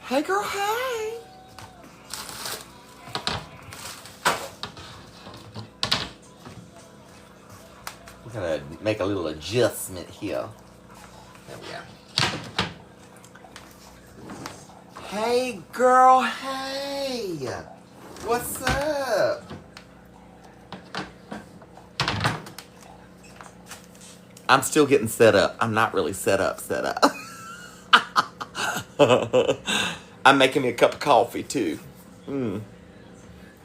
Hey, girl, hey. We're gonna make a little adjustment here. There we go. Hey, girl, hey. What's up? I'm still getting set up. I'm not really set up. I'm making me a cup of coffee, too.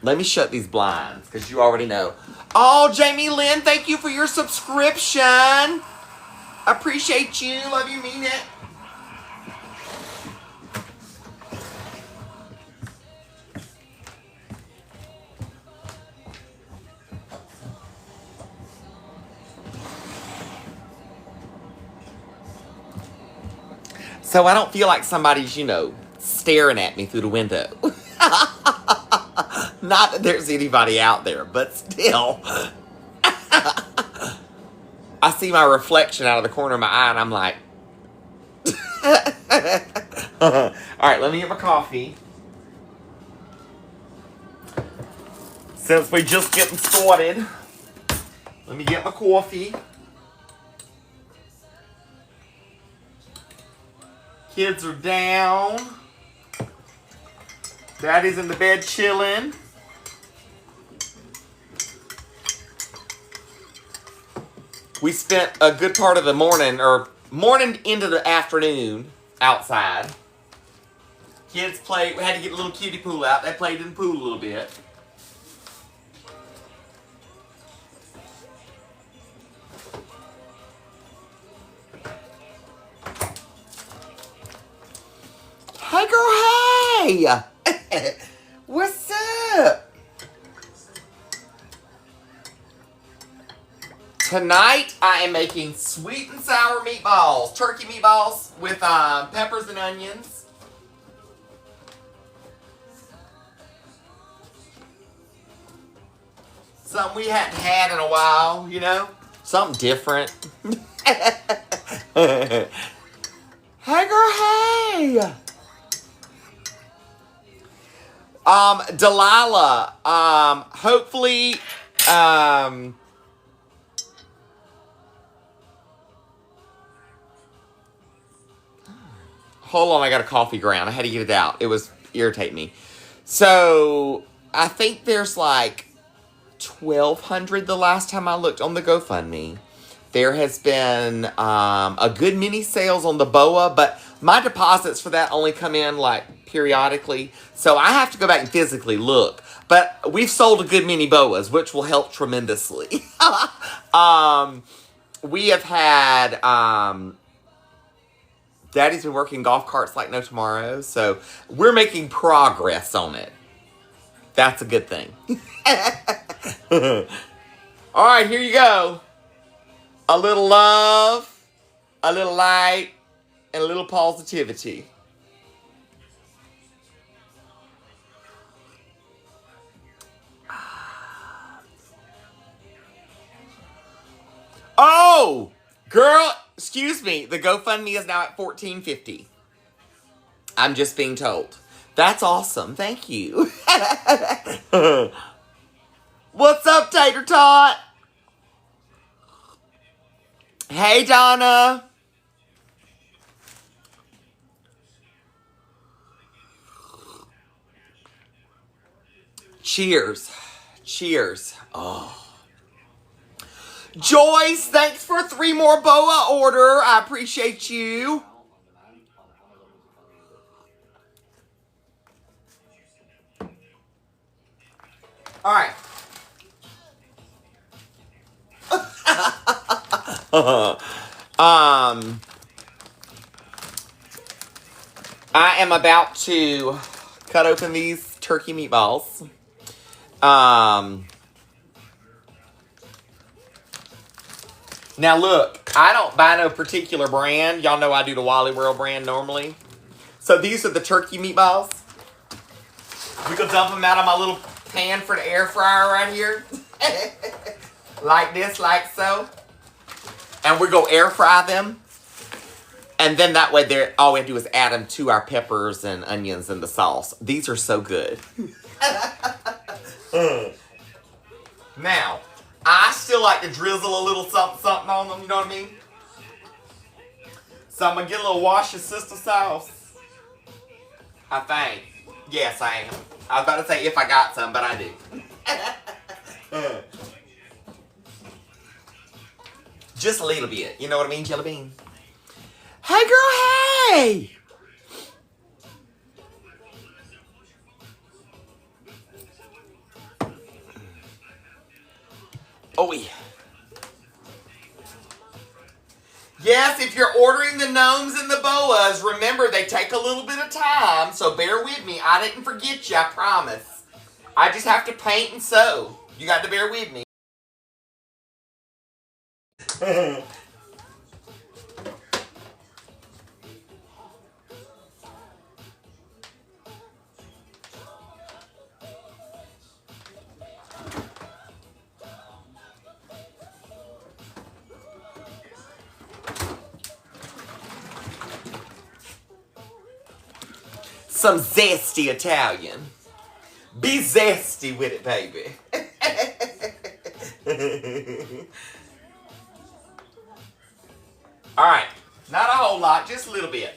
Let me shut these blinds, because you already know. Oh, Jamie Lynn, thank you for your subscription. Appreciate you. Love you, mean it. So I don't feel like somebody's, staring at me through the window. Not that there's anybody out there, but still. I see my reflection out of the corner of my eye, and I'm like... Alright, let me get my coffee. Since we're just getting started, let me get my coffee. Kids are down. Daddy's in the bed chilling. We spent a good part of the morning, or morning into the afternoon, outside. Kids played. We had to get a little kiddie pool out. They played in the pool a little bit. Hey, girl, hey! What's up? Tonight, I am making sweet and sour meatballs. Turkey meatballs with peppers and onions. Something we hadn't had in a while, Something different. Hey, girl, hey! Delilah, hopefully, hold on, I got a coffee ground. I had to get it out. It was irritating me. So, I think there's like 1,200 the last time I looked on the GoFundMe. There has been a good many sales on the BOA, but my deposits for that only come in like periodically. So I have to go back and physically look. But we've sold a good many BOAs, which will help tremendously. We have had... Daddy's been working golf carts like no tomorrow. So we're making progress on it. That's a good thing. All right, here you go. A little love, a little light, and a little positivity. Oh, girl, excuse me. The GoFundMe is now at $14.50. I'm just being told. That's awesome. Thank you. What's up, Tater Tot? Hey, Donna. Cheers. Cheers. Oh. Joyce, thanks for 3 more BOA order. I appreciate you. All right. I am about to cut open these turkey meatballs. Now look, I don't buy no particular brand. Y'all know I do the Wally World brand normally. So these are the turkey meatballs. We gonna dump them out of my little pan for the air fryer right here. Like this, like so. And we're gonna air fry them. And then that way, all we have to do is add them to our peppers and onions and the sauce. These are so good. Now, I still like to drizzle a little something on them, you know what I mean? So I'm going to get a little wash of sister sauce. I think. Yes, I am. I was about to say if I got some, but I do. Just a little bit. You know what I mean, Jelly Bean? Hey, girl, hey! Oh, yeah. Yes, if you're ordering the gnomes and the boas, remember they take a little bit of time, so bear with me. I didn't forget you, I promise. I just have to paint and sew. You got to bear with me. Some zesty Italian. Be zesty with it, baby. Alright, not a whole lot, just a little bit.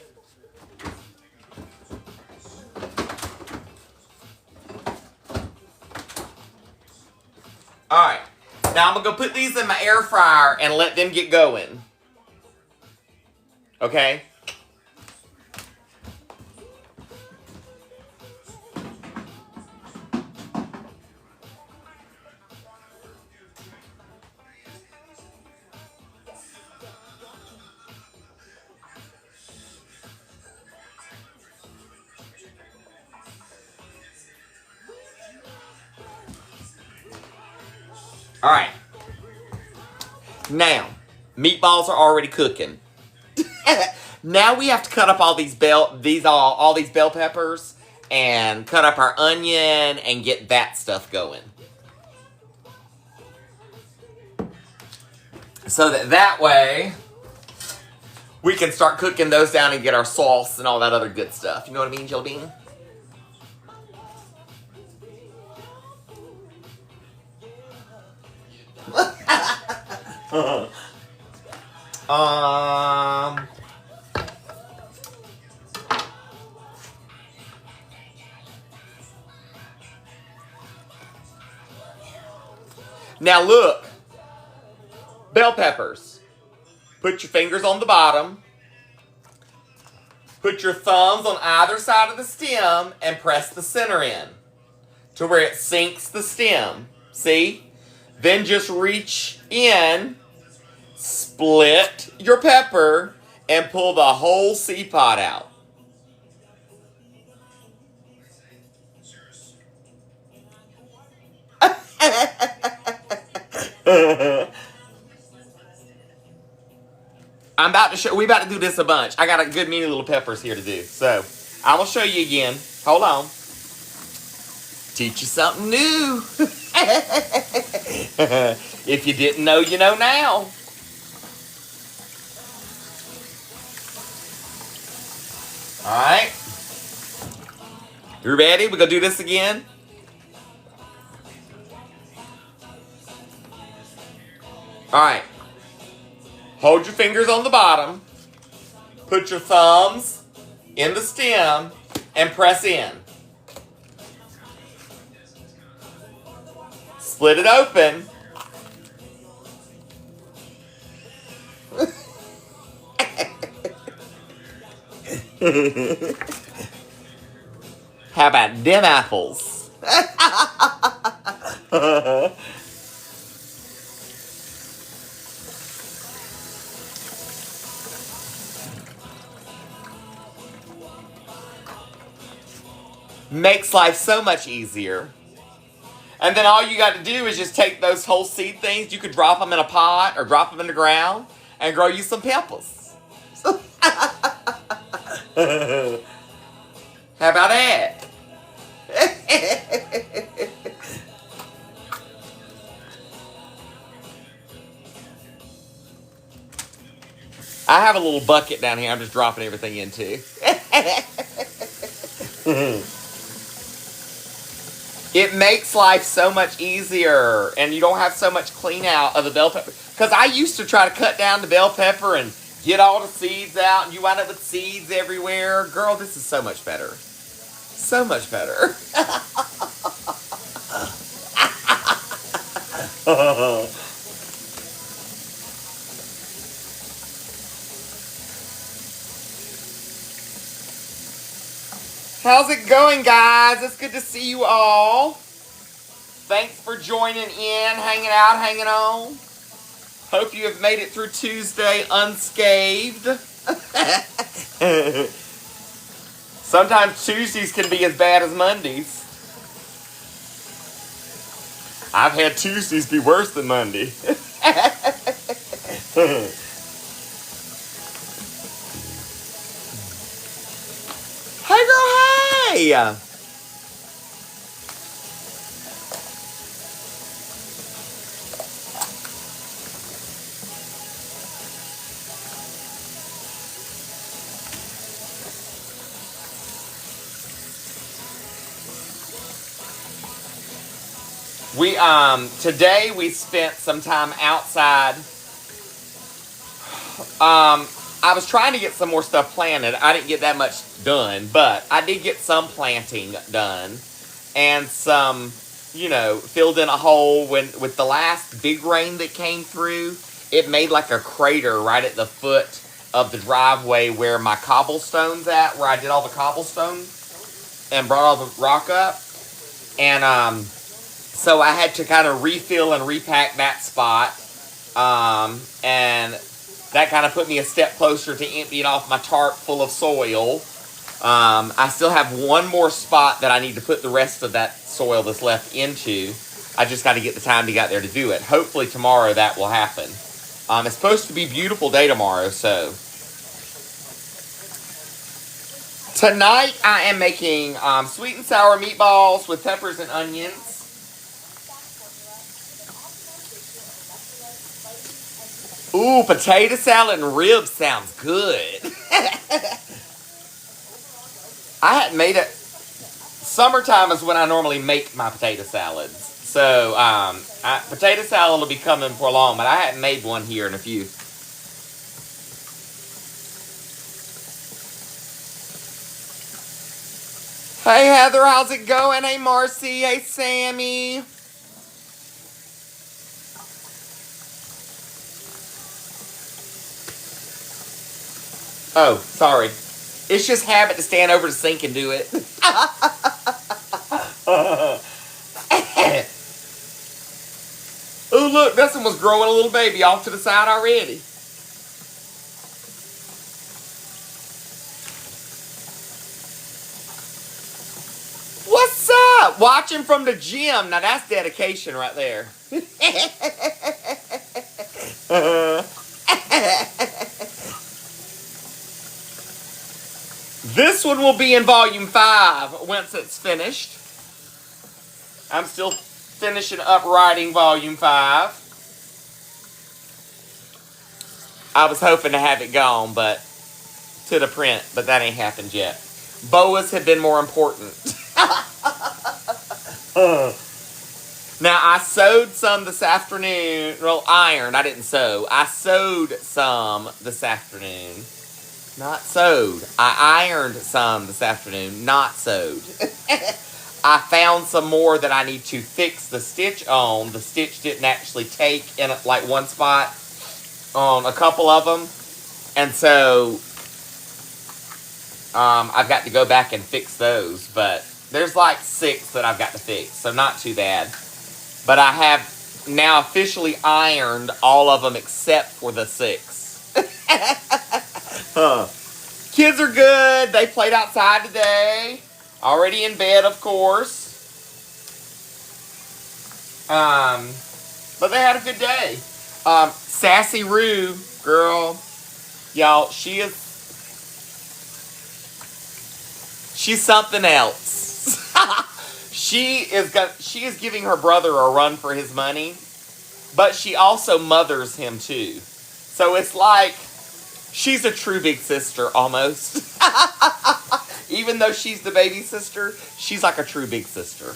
Alright, now I'm going to go put these in my air fryer and let them get going. Okay? Alright. Now, meatballs are already cooking. Now we have to cut up all these bell peppers and cut up our onion and get that stuff going. So that way we can start cooking those down and get our sauce and all that other good stuff. You know what I mean, Jelly Bean? Now look, bell peppers. Put your fingers on the bottom. Put your thumbs on either side of the stem and press the center in to where it sinks the stem. See? Then just reach in, split your pepper, and pull the whole seed pod out. We about to do this a bunch. I got a good many little peppers here to do. So, I'm going to show you again. Hold on. Teach you something new. If you didn't know, you know now. Alright. You ready? We're going to do this again. Alright. Hold your fingers on the bottom. Put your thumbs in the stem and press in. Split it open. How about them apples? Makes life so much easier. And then all you got to do is just take those whole seed things. You could drop them in a pot or drop them in the ground and grow you some peppers. How about that? I have a little bucket down here I'm just dropping everything into. It makes life so much easier, and you don't have so much clean out of the bell pepper. Because I used to try to cut down the bell pepper and get all the seeds out, and you wind up with seeds everywhere. Girl, this is so much better. So much better. How's it going, guys? It's good to see you all. Thanks for joining in, hanging out, hanging on. Hope you have made it through Tuesday unscathed. Sometimes Tuesdays can be as bad as Mondays. I've had Tuesdays be worse than Monday. Hey girl, hey! Today we spent some time outside. I was trying to get some more stuff planted. I didn't get that much done, but I did get some planting done. And some, filled in a hole with the last big rain that came through. It made like a crater right at the foot of the driveway where my cobblestone's at, where I did all the cobblestone and brought all the rock up. And so I had to kind of refill and repack that spot. And that kind of put me a step closer to emptying off my tarp full of soil. I still have one more spot that I need to put the rest of that soil that's left into. I just got to get the time to get there to do it. Hopefully tomorrow that will happen. It's supposed to be a beautiful day tomorrow, so. Tonight I am making sweet and sour meatballs with peppers and onions. Ooh, potato salad and ribs sounds good. I hadn't made it. Summertime is when I normally make my potato salads. So, potato salad will be coming for long, but I hadn't made one here in a few. Hey, Heather, how's it going? Hey, Marcy. Hey, Sammy. Oh, sorry. It's just habit to stand over the sink and do it. Oh, look, this one was growing a little baby off to the side already. What's up? Watching from the gym. Now, that's dedication right there. This one will be in volume 5 once it's finished. I'm still finishing up writing volume 5. I was hoping to have it gone, but to the print, but that ain't happened yet. Boas have been more important. Now, I sewed some this afternoon. Well, ironed. I didn't sew. I sewed some this afternoon. Not sewed. I ironed some this afternoon. Not sewed. I found some more that I need to fix the stitch on. The stitch didn't actually take in like one spot on a couple of them. And so I've got to go back and fix those. But there's like 6 that I've got to fix. So not too bad. But I have now officially ironed all of them except for the 6. Kids are good. They played outside today. Already in bed, of course. But they had a good day. Sassy Rue, girl, y'all, she's something else. She is giving her brother a run for his money, but she also mothers him too. So it's like She's a true big sister, almost. Even though she's the baby sister, she's like a true big sister.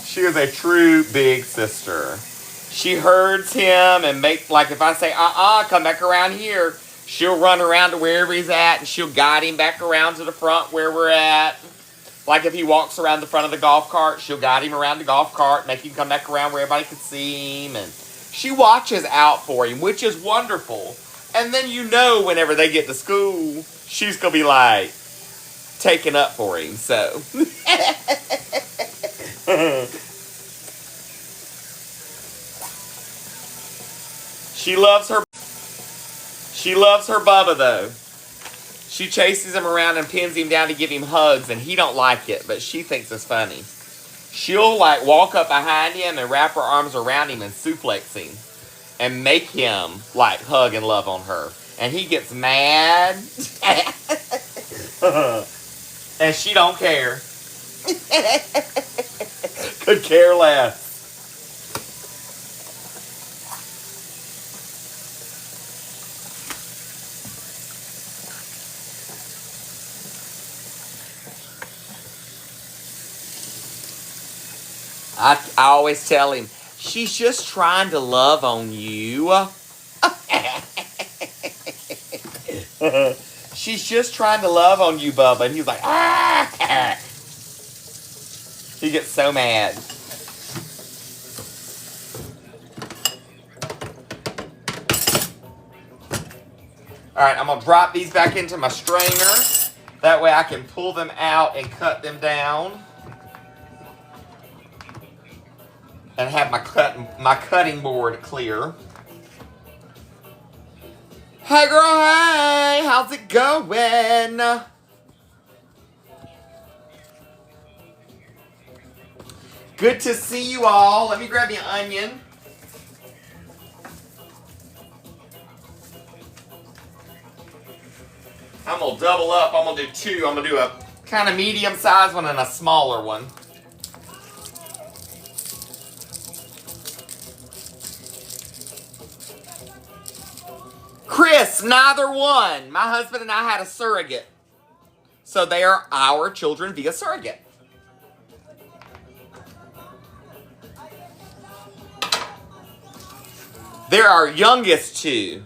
She is a true big sister. She herds him and makes, like if I say, come back around here, she'll run around to wherever he's at and she'll guide him back around to the front where we're at. Like if he walks around the front of the golf cart, she'll guide him around the golf cart, make him come back around where everybody can see him. And she watches out for him, which is wonderful. And then you know whenever they get to school, she's going to be like, taking up for him, so. She loves her Bubba, though. She chases him around and pins him down to give him hugs, and he don't like it, but she thinks it's funny. She'll, like, walk up behind him and wrap her arms around him and suplex him and make him, like, hug and love on her. And he gets mad. And she don't care. Could care less. I always tell him, she's just trying to love on you. She's just trying to love on you, Bubba. And he's like, ah! He gets so mad. Alright, I'm going to drop these back into my strainer. That way I can pull them out and cut them down. And have my cutting board clear. Hey girl, hey! How's it going? Good to see you all. Let me grab you an onion. I'm going to double up. I'm going to do two. I'm going to do a kind of medium sized one and a smaller one. Chris, neither one. My husband and I had a surrogate. So they are our children via surrogate. They're our youngest two.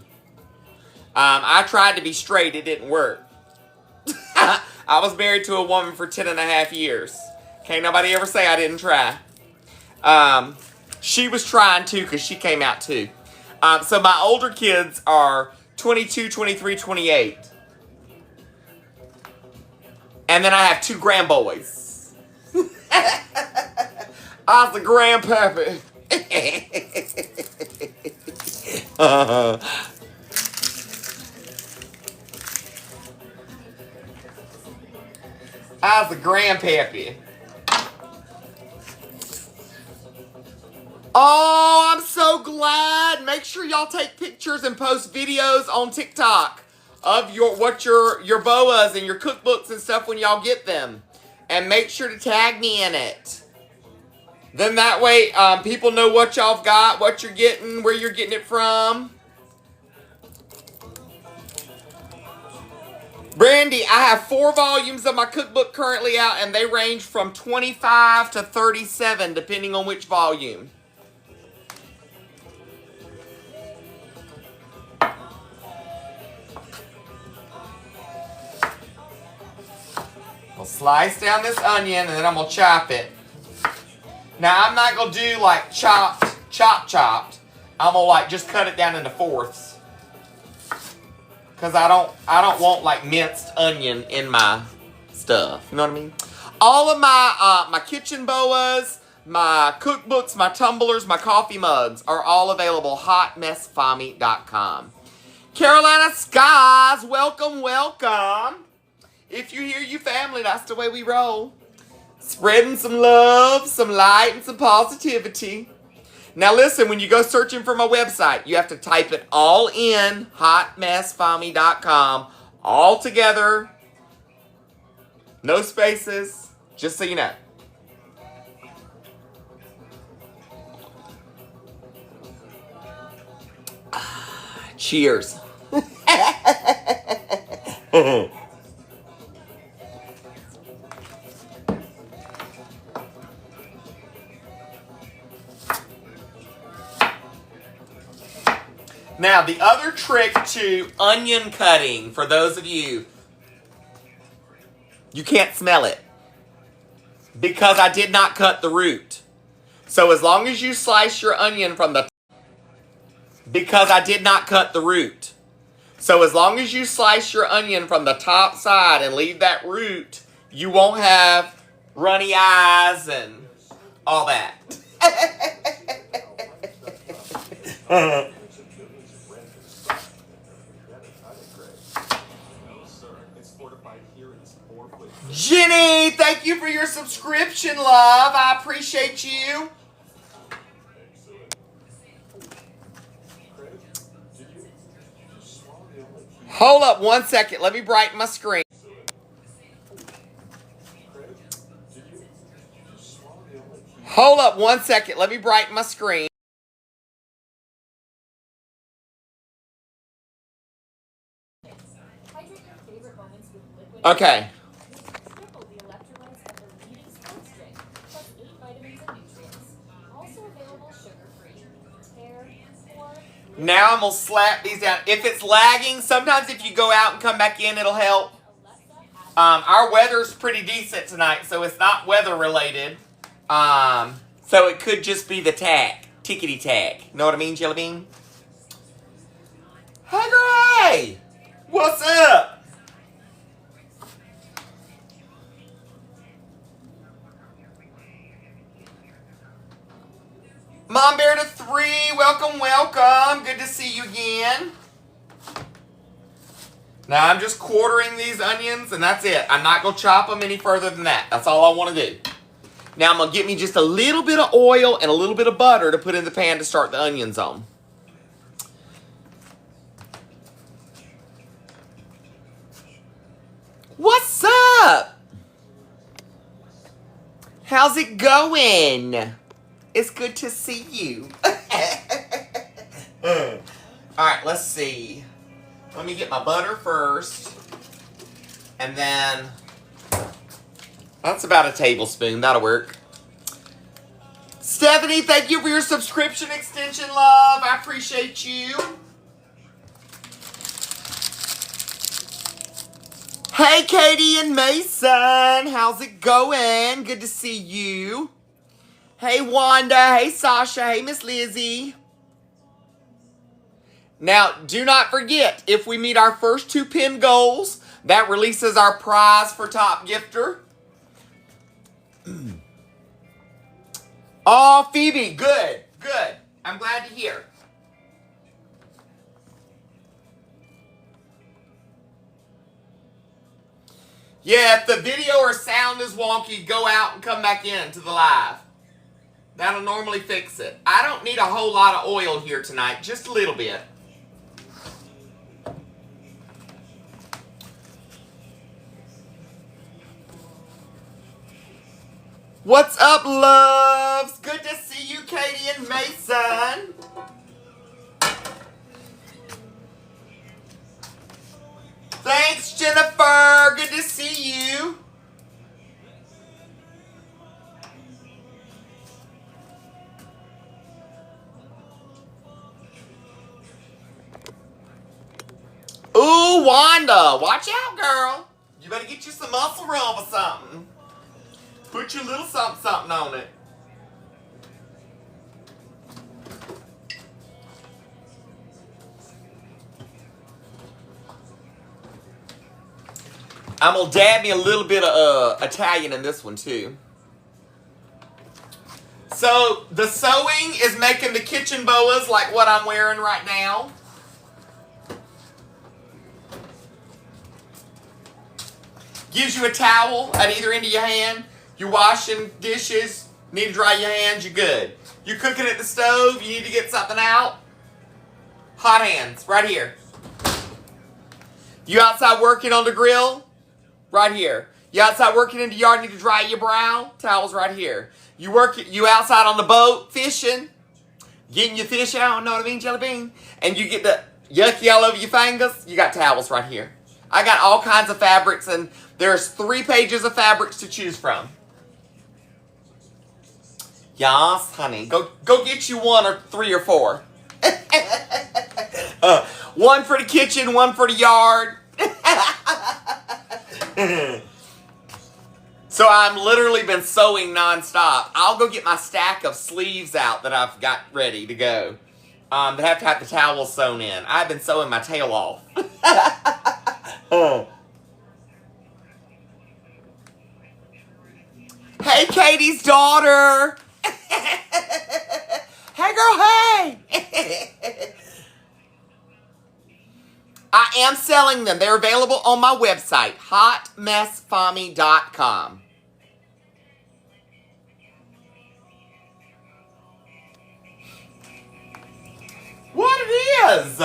I tried to be straight. It didn't work. I was married to a woman for 10.5 years. Can't nobody ever say I didn't try. She was trying too because she came out too. So my older kids are 22, 23, 28. And then I have two grandboys. I was the grandpappy. I was the grandpappy. Oh, I'm so glad. Make sure y'all take pictures and post videos on TikTok of your boas and your cookbooks and stuff when y'all get them. And make sure to tag me in it. Then that way people know what y'all got, what you're getting, where you're getting it from. Brandy, I have 4 volumes of my cookbook currently out, and they range from 25 to 37, depending on which volume. I'll slice down this onion, and then I'm going to chop it. Now, I'm not going to do, like, chopped. I'm going to, like, just cut it down into fourths. Because I don't want, like, minced onion in my stuff. You know what I mean? All of my kitchen boas, my cookbooks, my tumblers, my coffee mugs are all available. HotMessFami.com. Carolina Skies, welcome, welcome. If you hear you family, that's the way we roll. Spreading some love, some light, and some positivity. Now listen, when you go searching for my website, you have to type it all in, hotmessfami.com, all together, no spaces, just so you know. Cheers. Now, the other trick to onion cutting, for those of you, you can't smell it because I did not cut the root. So as long as you slice your onion from the because I did not cut the root. So as long as you slice your onion from the top side and leave that root, you won't have runny eyes and all that. Jenny, thank you for your subscription, love. I appreciate you. Hold up 1 second. Let me brighten my screen. Hold up 1 second. Let me brighten my screen. Okay. Now I'm going to slap these down. If it's lagging, sometimes if you go out and come back in, it'll help. Our weather's pretty decent tonight, so it's not weather related. So it could just be the tag. Tickety tag. Know what I mean, Jelly Bean? Hey, Gray! What's up? Mom Bear to 3, welcome, welcome. Good to see you again. Now I'm just quartering these onions and that's it. I'm not going to chop them any further than that. That's all I want to do. Now I'm going to get me just a little bit of oil and a little bit of butter to put in the pan to start the onions on. What's up? How's it going? It's good to see you. Alright, let's see. Let me get my butter first. And then, that's about a tablespoon. That'll work. Stephanie, thank you for your subscription extension, love. I appreciate you. Hey, Katie and Mason. How's it going? Good to see you. Hey, Wanda. Hey, Sasha. Hey, Miss Lizzie. Now, do not forget, if we meet our first 2 pin goals, that releases our prize for top gifter. Oh, Phoebe. Good. Good. I'm glad to hear. Yeah, if the video or sound is wonky, go out and come back in to the live. That'll normally fix it. I don't need a whole lot of oil here tonight, just a little bit. What's up, loves? Good to see you, Katie and Mason. Thanks, Jennifer. Good to see you. Ooh, Wanda. Watch out, girl. You better get you some muscle rub or something. Put your little something on it. I'm going to dab me a little bit of Italian in this one, too. So, the sewing is making the kitchen boas like what I'm wearing right now. Gives you a towel at either end of your hand. You're washing dishes, need to dry your hands, you're good. You're cooking at the stove, you need to get something out. Hot hands, right here. You outside working on the grill? Right here. You outside working in the yard, need to dry your brow? Towels right here. You outside on the boat fishing? Getting your fish out, know what I mean, Jelly Bean? And you get the Yucky all over your fingers. You got towels right here. I got all kinds of fabrics, and there's 3 pages of fabrics to choose from. Yes, honey. Go get you 1 or 3 or 4. 1 for the kitchen, 1 for the yard. So I've literally been sewing nonstop. I'll go get my stack of sleeves out that I've got ready to go. That have to have the towels sewn in. I've been sewing my tail off. Hey, Katie's daughter. Hey, girl, hey. I am selling them. They're available on my website, hotmessfami.com. What it is?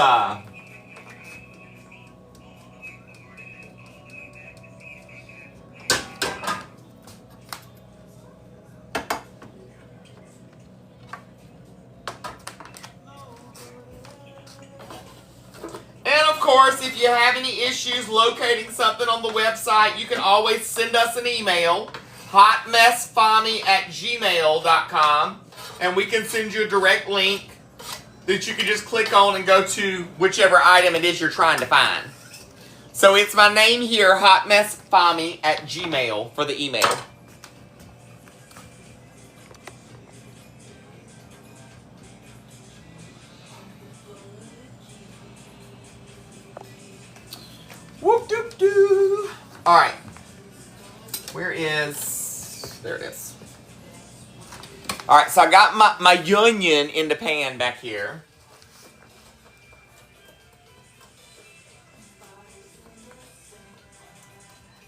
And of course, if you have any issues locating something on the website, you can always send us an email, hotmessfami@gmail.com, and we can send you a direct link that you can just click on and go to whichever item it is you're trying to find. So it's my name here, hotmessfami@gmail for the email. Whoop doop doo. All right. Where is? There it is. All right, so I got my onion in the pan back here.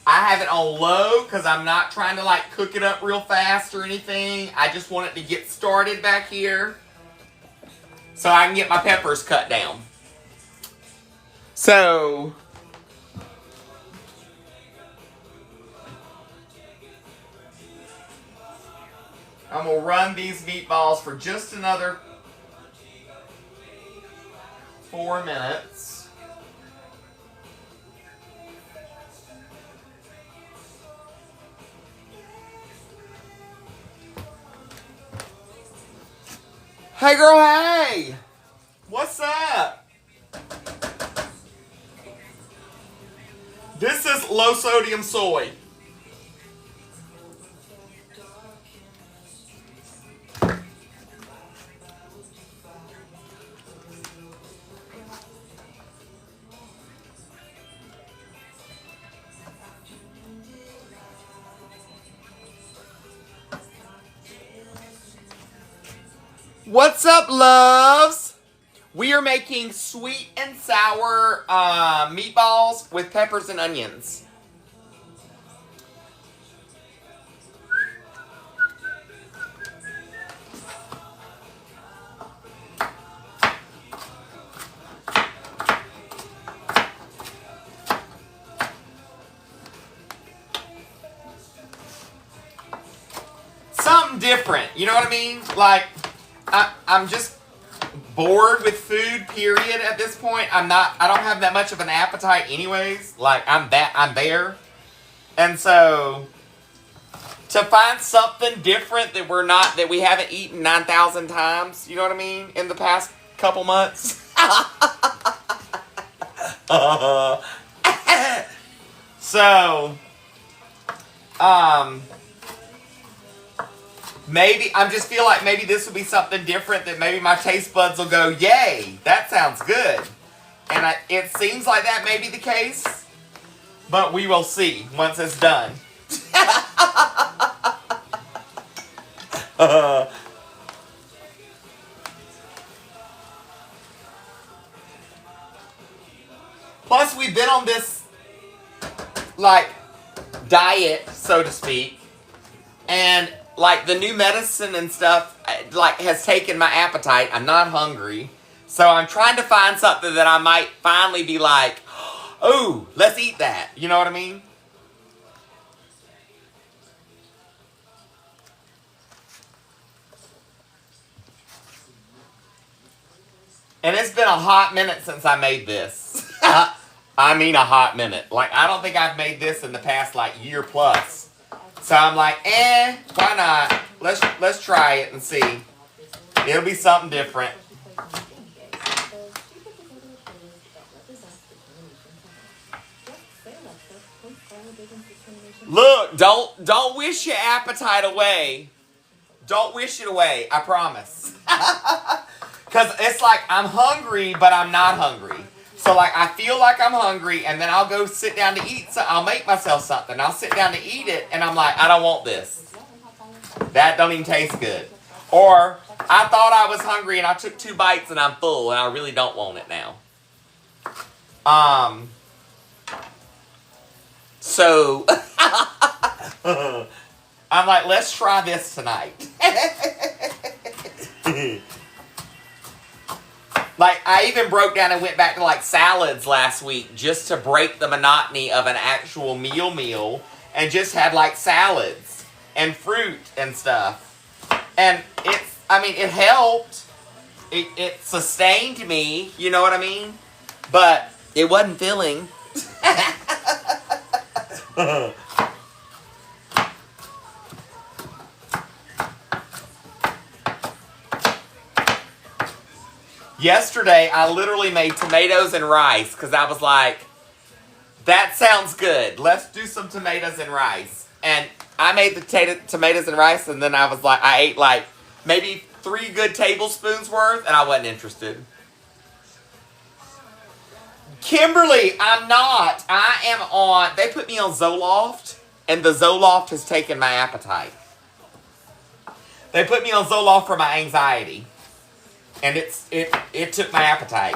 I have it on low because I'm not trying to like cook it up real fast or anything. I just want it to get started back here so I can get my peppers cut down. So I'm going to run these meatballs for just another 4 minutes. Hey girl, hey! What's up? This is low sodium soy. What's up, loves? We are making sweet and sour meatballs with peppers and onions. Something different, you know what I mean? Like, I'm just bored with food, period, at this point. I don't have that much of an appetite anyways. Like, I'm there. And so, to find something different that we haven't eaten 9,000 times, you know what I mean, in the past couple months. So, maybe, I just feel like maybe this will be something different that maybe my taste buds will go, yay, that sounds good. And it seems like that may be the case, but we will see once it's done. Plus, we've been on this, like, diet, so to speak, and like the new medicine and stuff, like, has taken my appetite. I'm not hungry. So I'm trying to find something that I might finally be like, oh, let's eat that. You know what I mean? And it's been a hot minute since I made this. I mean a hot minute. Like, I don't think I've made this in the past, like, year plus. So I'm like, why not? Let's try it and see. It'll be something different. Look, don't wish your appetite away. Don't wish it away, I promise. Because it's like I'm hungry, but I'm not hungry. So like I feel like I'm hungry, and then I'll go sit down to eat. So I'll make myself something. I'll sit down to eat it, and I'm like, I don't want this. That don't even taste good. Or I thought I was hungry, and I took 2 bites, and I'm full, and I really don't want it now. So I'm like, let's try this tonight. Like, I even broke down and went back to, like, salads last week just to break the monotony of an actual meal and just had, like, salads and fruit and stuff. And it helped. It sustained me, you know what I mean? But it wasn't filling. Yesterday, I literally made tomatoes and rice because I was like, that sounds good. Let's do some tomatoes and rice. And I made the tomatoes and rice, and then I was like, I ate like maybe 3 good tablespoons worth, and I wasn't interested. Kimberly, I'm not. I am on, they put me on Zoloft, and the Zoloft has taken my appetite. They put me on Zoloft for my anxiety. And it took my appetite.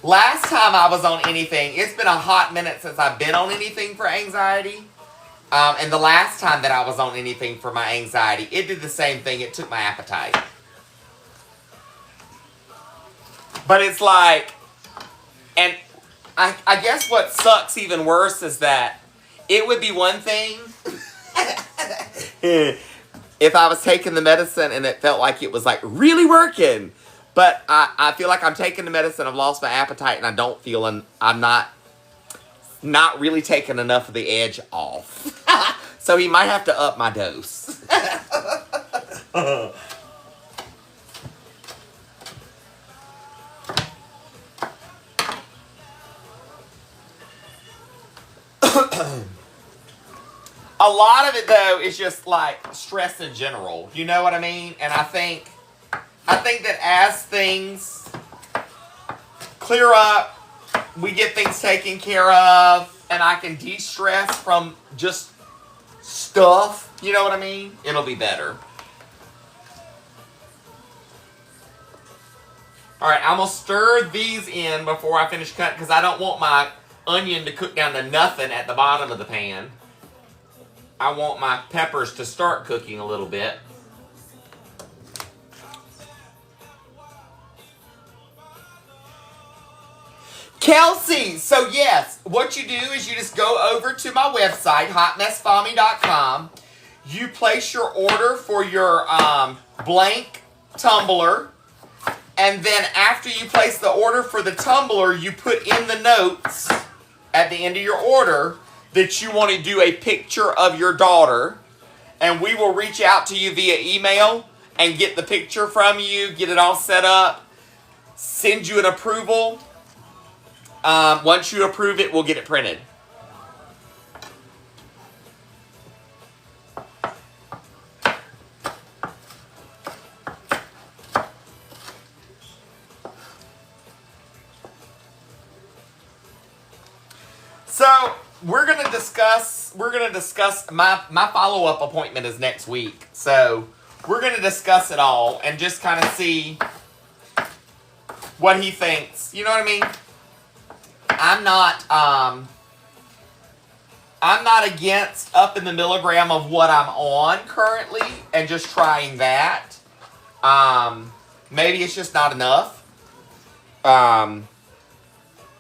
Last time I was on anything, it's been a hot minute since I've been on anything for anxiety. And the last time that I was on anything for my anxiety, it did the same thing. It took my appetite. But it's like, and I guess what sucks even worse is that it would be one thing if I was taking the medicine and it felt like it was like really working. But I feel like I'm taking the medicine, I've lost my appetite, and I don't feel, and I'm not really taking enough of the edge off. So he might have to up my dose. A lot of it, though, is just, like, stress in general. You know what I mean? And I think that as things clear up, we get things taken care of, and I can de-stress from just stuff. You know what I mean? It'll be better. All right, I'm going to stir these in before I finish cutting, because I don't want my onion to cook down to nothing at the bottom of the pan. I want my peppers to start cooking a little bit. Kelsey, so yes, what you do is you just go over to my website, hotmessfami.com. You place your order for your blank tumbler. And then after you place the order for the tumbler, you put in the notes at the end of your order that you want to do a picture of your daughter, and we will reach out to you via email and get the picture from you, get it all set up, send you an approval. Once you approve it, we'll get it printed. So we're gonna discuss my follow-up appointment is next week. So we're gonna discuss it all and just kind of see what he thinks. You know what I mean? I'm not against upping the milligram of what I'm on currently and just trying that. Maybe it's just not enough.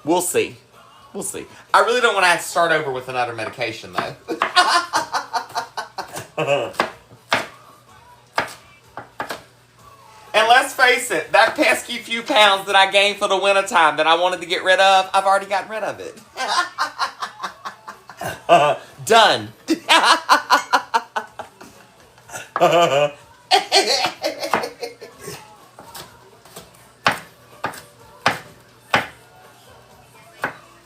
We'll see. We'll see. I really don't want to have to start over with another medication, though. And let's face listen, that pesky few pounds that I gained for the wintertime that I wanted to get rid of, I've already gotten rid of it. Done.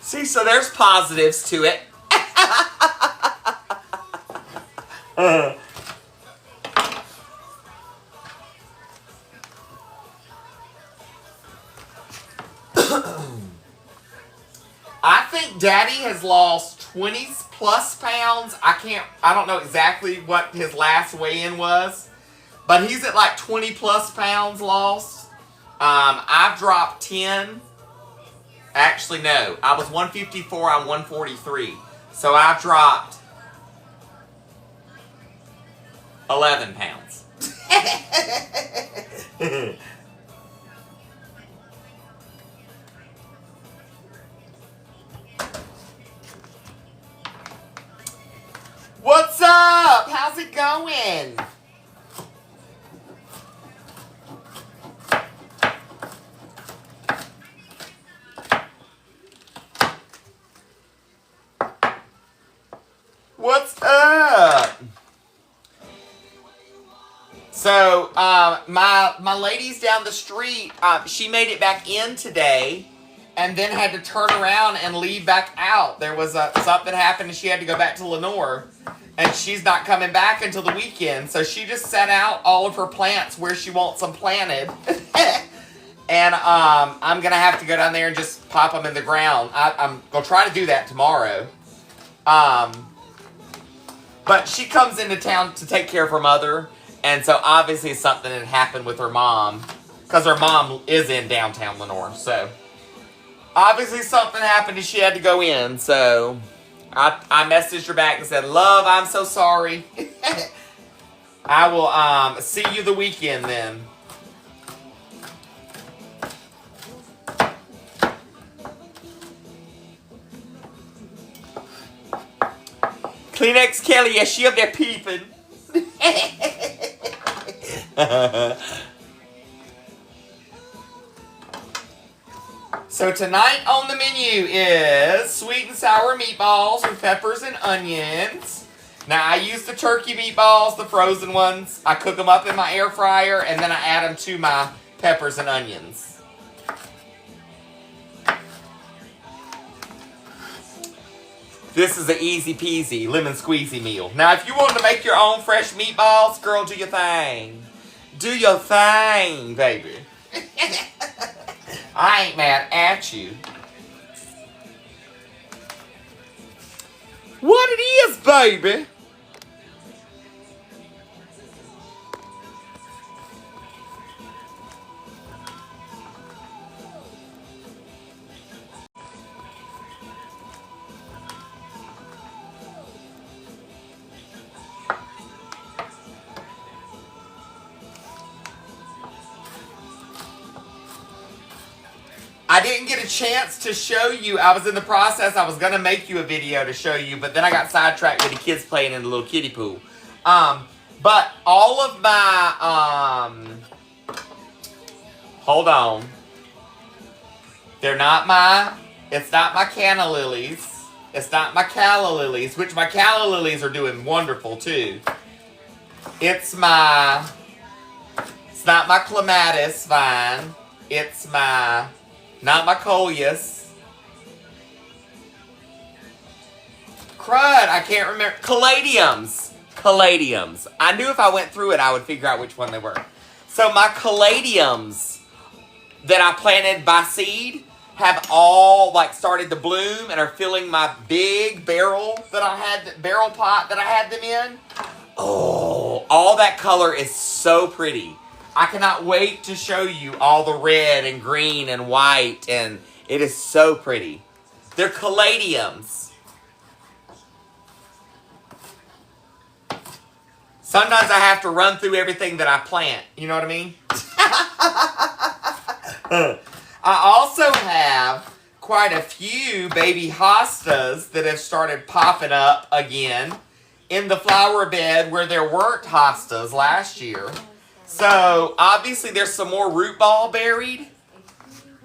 See, so there's positives to it. I think Daddy has lost 20 plus pounds. I don't know exactly what his last weigh-in was, but he's at like 20 plus pounds lost. I've dropped 10. Actually, no. I was 154, I'm 143. So I've dropped 11 pounds. What's up? How's it going? What's up? So, my ladies down the street, she made it back in today and then had to turn around and leave back out. There was something happened and she had to go back to Lenore. And she's not coming back until the weekend. So she just set out all of her plants where she wants them planted. And I'm going to have to go down there and just pop them in the ground. I'm going to try to do that tomorrow. But she comes into town to take care of her mother. And so obviously something had happened with her mom. Because her mom is in downtown Lenore. So obviously something happened and she had to go in. So I messaged her back and said, love, I'm so sorry. I will see you the weekend then. Kleenex Kelly, yeah, she up there peeping. So tonight on the menu is sweet and sour meatballs with peppers and onions. Now I use the turkey meatballs, the frozen ones. I cook them up in my air fryer and then I add them to my peppers and onions. This is an easy peasy lemon squeezy meal. Now if you want to make your own fresh meatballs, girl, do your thing. Do your thing, baby. I ain't mad at you. What it is, baby? I didn't get a chance to show you. I was in the process. I was going to make you a video to show you, but then I got sidetracked with the kids playing in the little kiddie pool. But all of my, hold on. They're not my, it's not my canna lilies. It's not my calla lilies, which my calla lilies are doing wonderful too. It's not my clematis vine. It's not my coleus. Crud, I can't remember. Caladiums. Caladiums. I knew if I went through it, I would figure out which one they were. So my caladiums that I planted by seed have all like started to bloom and are filling my big barrel pot that I had them in. Oh, all that color is so pretty. I cannot wait to show you all the red and green and white, and it is so pretty. They're caladiums. Sometimes I have to run through everything that I plant. You know what I mean? I also have quite a few baby hostas that have started popping up again in the flower bed where there weren't hostas last year. So, obviously, there's some more root ball buried.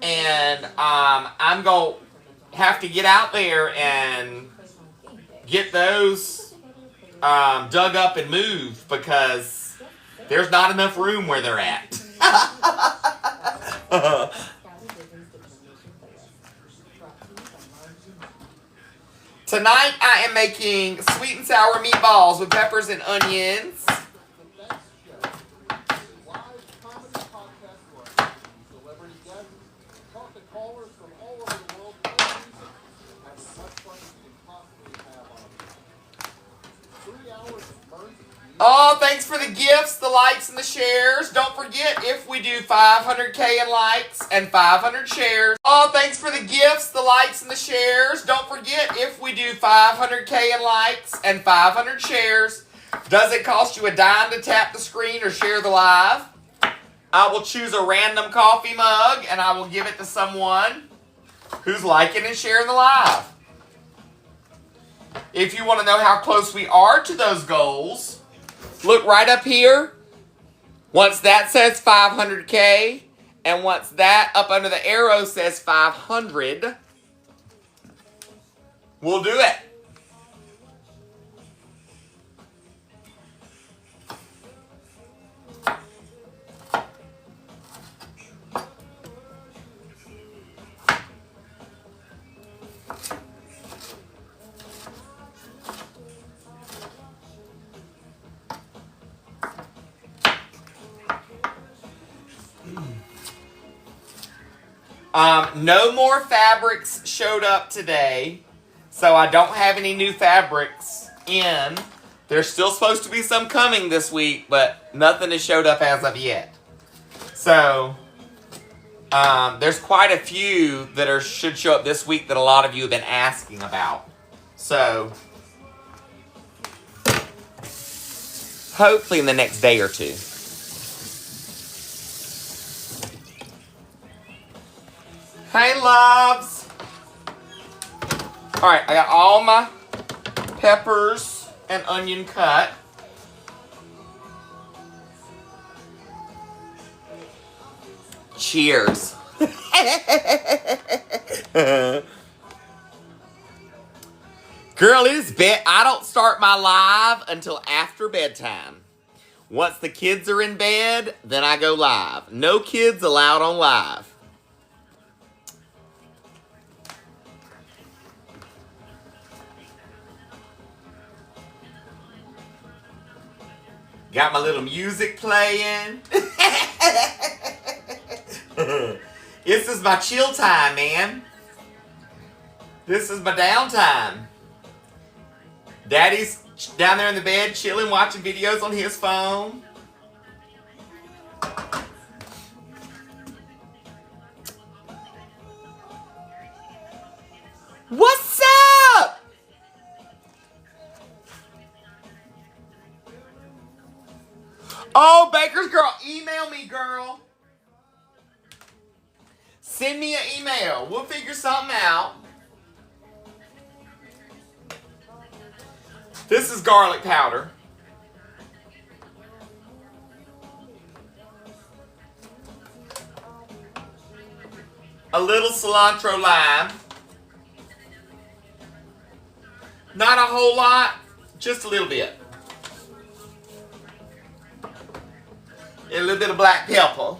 And I'm going to have to get out there and get those dug up and moved because there's not enough room where they're at. Tonight I am making sweet and sour meatballs with peppers and onions. Oh, thanks for the gifts, the likes, and the shares. Don't forget, if we do 500K in likes and 500 shares. Oh, thanks for the gifts, the likes, and the shares. Don't forget, if we do 500K in likes and 500 shares, does it cost you a dime to tap the screen or share the live? I will choose a random coffee mug and I will give it to someone who's liking and sharing the live. If you want to know how close we are to those goals, look right up here. Once that says 500K, and once that up under the arrow says 500, we'll do it. No more fabrics showed up today, so I don't have any new fabrics in. There's still supposed to be some coming this week, but nothing has showed up as of yet. So, there's quite a few that should show up this week that a lot of you have been asking about. So, hopefully in the next day or two. Hey, loves. All right, I got all my peppers and onion cut. Cheers. Girl, it is bed. I don't start my live until after bedtime. Once the kids are in bed, then I go live. No kids allowed on live. Got my little music playing. This is my chill time, man. This is my downtime. Daddy's down there in the bed chilling, watching videos on his phone. What's up? Oh, Baker's Girl, email me, girl. Send me an email. We'll figure something out. This is garlic powder. A little cilantro lime. Not a whole lot, just a little bit. And a little bit of black pepper.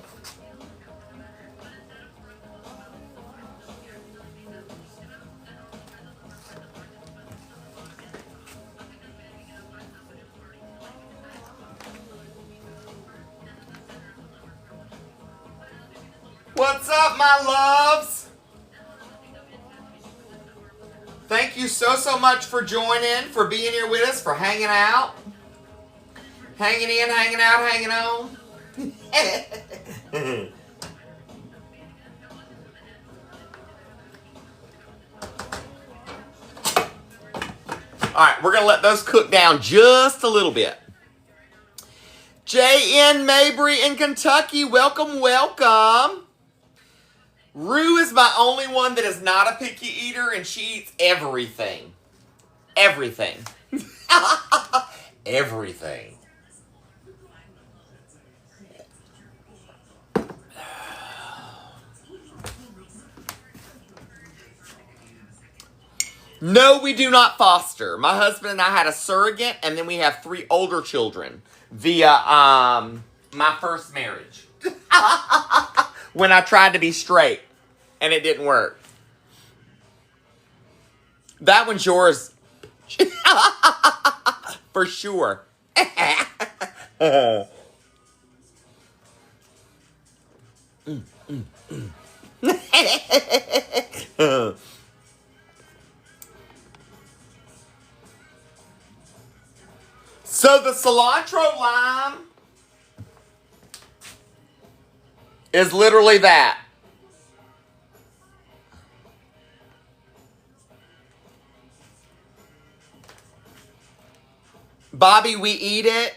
What's up, my loves? Thank you so much for joining, for being here with us, for hanging out. Hanging in, hanging out, hanging on. Alright, we're going to let those cook down just a little bit. J.N. Mabry in Kentucky, welcome, welcome. Rue is my only one that is not a picky eater, and she eats everything. Everything. Everything. No, we do not foster. My husband and I had a surrogate, and then we have 3 older children via my first marriage. When I tried to be straight, and it didn't work. That one's yours. For sure. So the cilantro lime is literally that. Bobby, we eat it.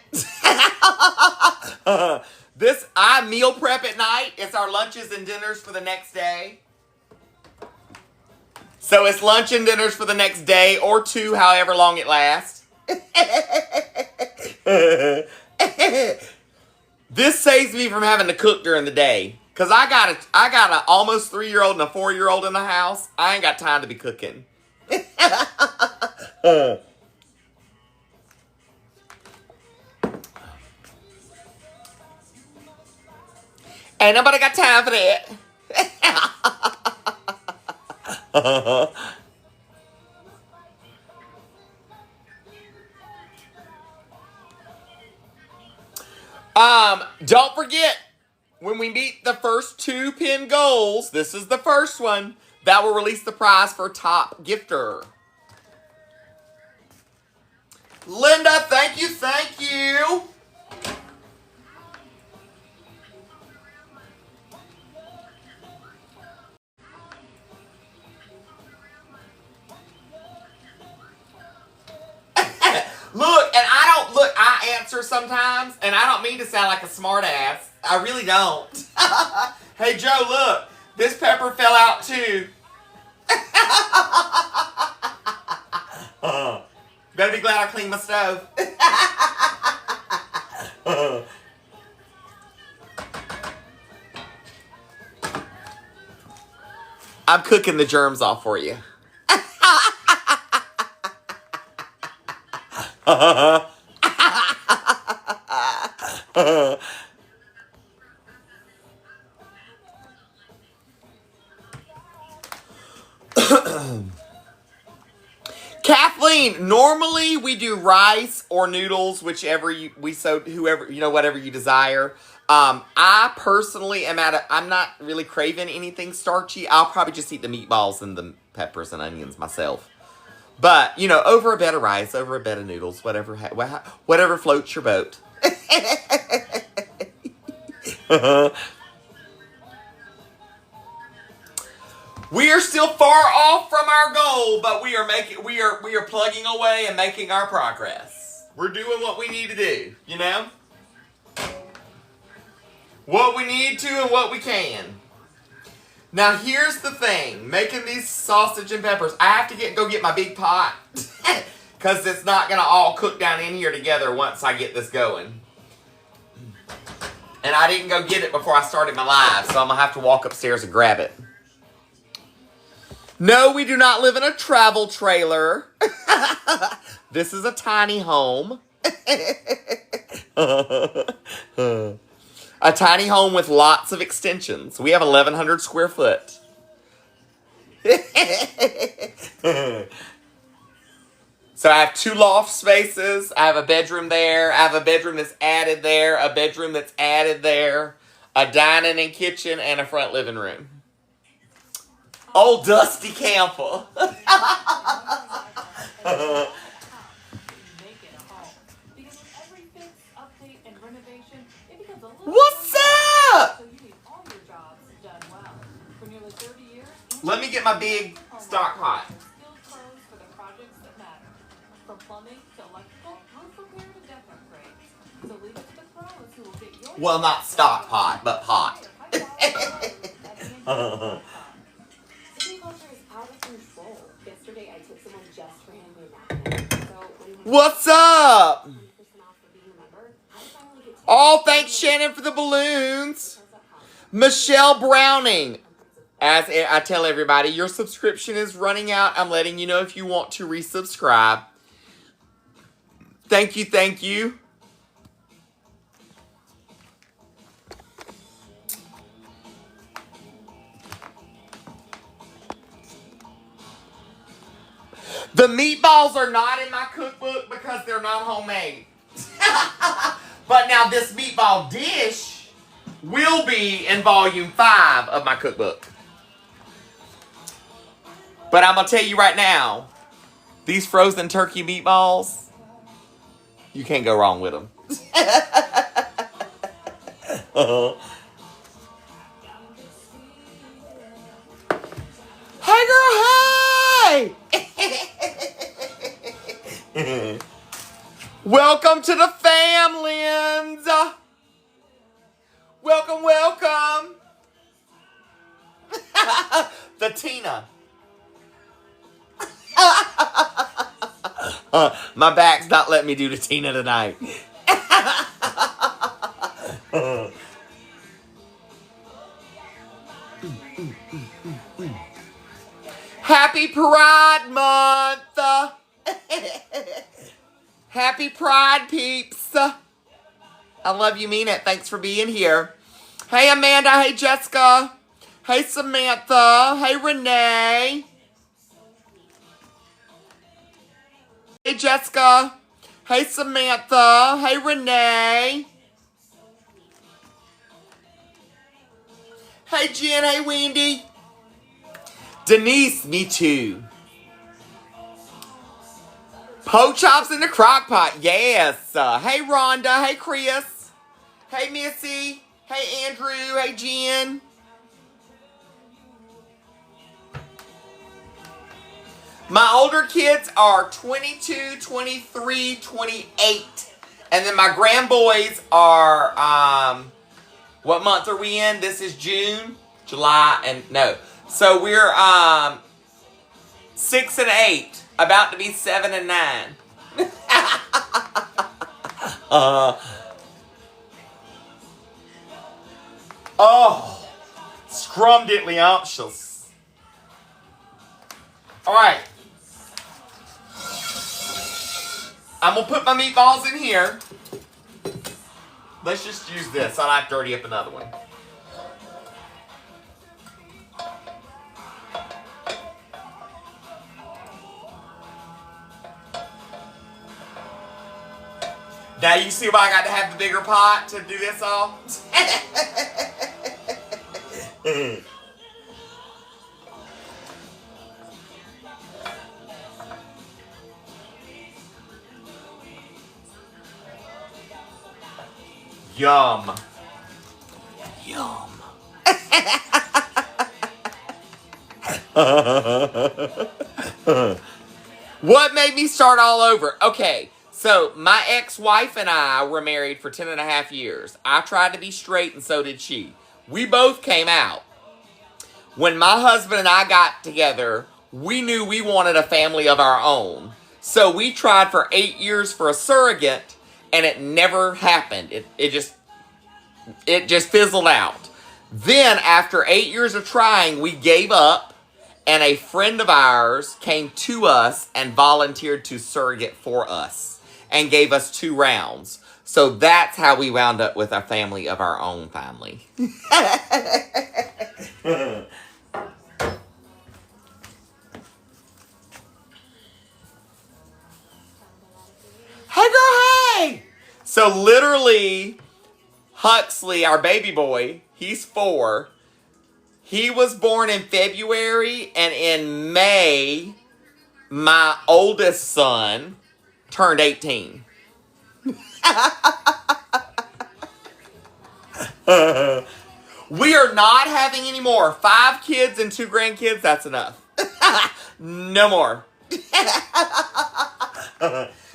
I meal prep at night. It's our lunches and dinners for the next day. So it's lunch and dinners for the next day or 2, however long it lasts. This saves me from having to cook during the day. Because I got an almost 3-year-old and a 4-year-old in the house. I ain't got time to be cooking. Ain't nobody got time for that. Don't forget, when we meet the first 2 pin goals, this is the first one, that will release the prize for top gifter. Linda, thank you, thank you. I answer sometimes, and I don't mean to sound like a smart ass. I really don't. Hey, Joe, look. This pepper fell out, too. Better be glad I cleaned my stove. I'm cooking the germs off for you. Kathleen, normally we do rice or noodles, whichever whatever you desire. I personally I'm not really craving anything starchy. I'll probably just eat the meatballs and the peppers and onions myself. But, over a bed of rice, over a bed of noodles, whatever floats your boat. We are still far off from our goal, but we are plugging away and making our progress. We're doing what we need to do, What we need to and what we can. Now here's the thing, making these sausage and peppers, I have to go get my big pot because it's not going to all cook down in here together once I get this going. And I didn't go get it before I started my live, so I'm going to have to walk upstairs and grab it. No, we do not live in a travel trailer. This is a tiny home. A tiny home with lots of extensions. We have 1,100 square foot. So I have 2 loft spaces. I have a bedroom there. I have a bedroom that's added there. A bedroom that's added there. A dining and kitchen and a front living room. Old dusty camper. What's up? Let me get my big stock pot. Well, not stock pot, but pot. What's up? Oh, thanks, Shannon, for the balloons. Michelle Browning. As I tell everybody, your subscription is running out. I'm letting you know if you want to resubscribe. Thank you, thank you. The meatballs are not in my cookbook because they're not homemade. But now this meatball dish will be in volume 5 of my cookbook. But I'm going to tell you right now, these frozen turkey meatballs, you can't go wrong with them. Hey girl, hey! Welcome to the Familins. Welcome, welcome. The Tina. My back's not letting me do the Tina tonight. Happy Pride Month. Happy Pride, peeps. I love you, mean it. Thanks for being here. Hey, Amanda. Hey, Jessica. Hey, Samantha. Hey, Renee. Hey, Jessica. Hey, Samantha. Hey, Renee. Hey, Jen. Hey, Wendy. Denise, me too. Poke chops in the crock pot, yes. Hey, Rhonda. Hey, Chris. Hey, Missy. Hey, Andrew. Hey, Jen. My older kids are 22, 23, 28. And then my grandboys are, what month are we in? This is June, July, and no. So we're 6 and 8. About to be 7 and 9. Oh, scrumdiddlyumptious. All right. I'm going to put my meatballs in here. Let's just use this. I like to dirty up another one. Now you see why I got to have the bigger pot to do this all? Yum. Yum. What made me start all over? Okay. So, my ex-wife and I were married for 10 and a half years. I tried to be straight and so did she. We both came out. When my husband and I got together, we knew we wanted a family of our own. So, we tried for 8 years for a surrogate and it never happened. It just fizzled out. Then, after 8 years of trying, we gave up and a friend of ours came to us and volunteered to surrogate for us. And gave us 2 rounds. So that's how we wound up with a family of our own family. Hey girl, hey! So literally, Huxley, our baby boy, he's 4. He was born in February, and in May, my oldest son turned 18. We are not having any more. 5 kids and 2 grandkids, that's enough. No more.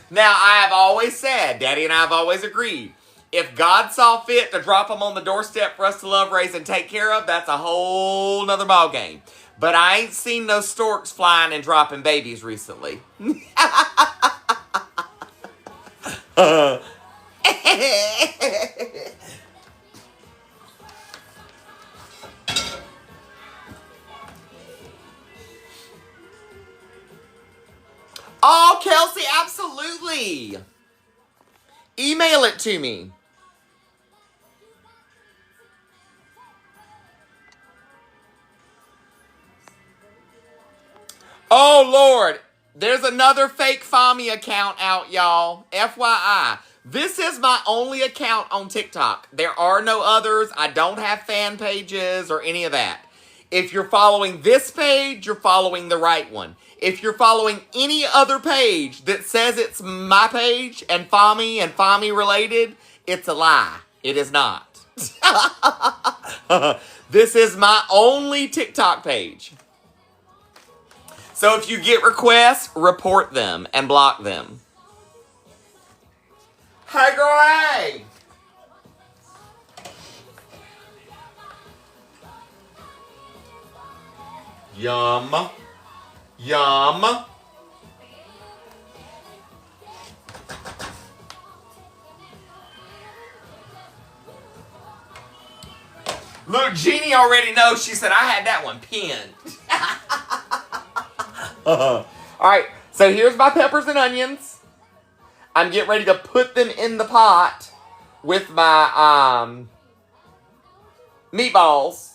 Now, I have always said, Daddy and I have always agreed, if God saw fit to drop them on the doorstep for us to love, raise, and take care of, that's a whole nother ballgame. But I ain't seen no storks flying and dropping babies recently. Oh, Kelsey, absolutely. Email it to me. Oh, Lord. There's another fake Fami account out, y'all. FYI. This is my only account on TikTok. There are no others. I don't have fan pages or any of that. If you're following this page, you're following the right one. If you're following any other page that says it's my page and Fami related, it's a lie. It is not. This is my only TikTok page. So if you get requests, report them and block them. Hey, girl, hey! Yum. Yum. Look, Jeannie already knows. She said I had that one pinned. Alright, so here's my peppers and onions. I'm getting ready to put them in the pot with my meatballs.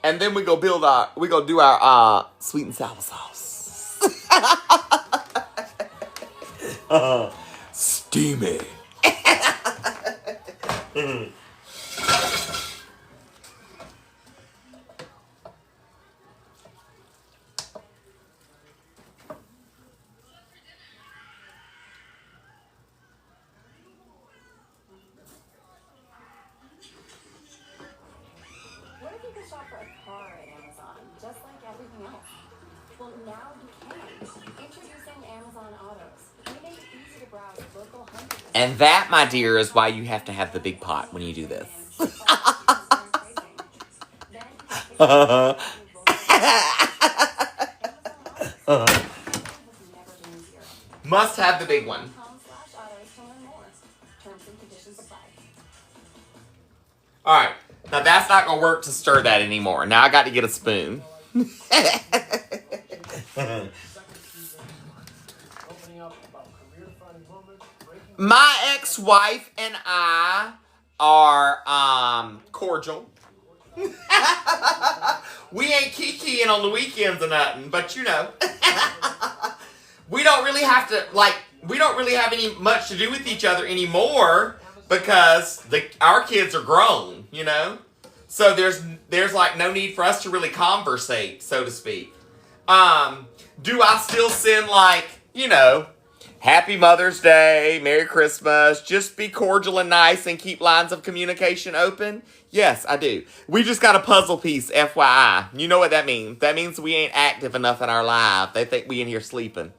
And then we go do our sweet and sour sauce. Steamy. And that, my dear, is why you have to have the big pot when you do this. Must have the big one. Alright, now that's not going to work to stir that anymore. Now I got to get a spoon. My ex-wife and I are cordial. We ain't kikiing on the weekends or nothing, but you know. We don't really have to, we don't really have much to do with each other anymore because our kids are grown, you know? So there's like no need for us to really conversate, so to speak. Do I still send Happy Mother's Day, Merry Christmas, just be cordial and nice and keep lines of communication open? Yes, I do. We just got a puzzle piece, FYI. You know what that means. That means we ain't active enough in our life. They think we in here sleeping.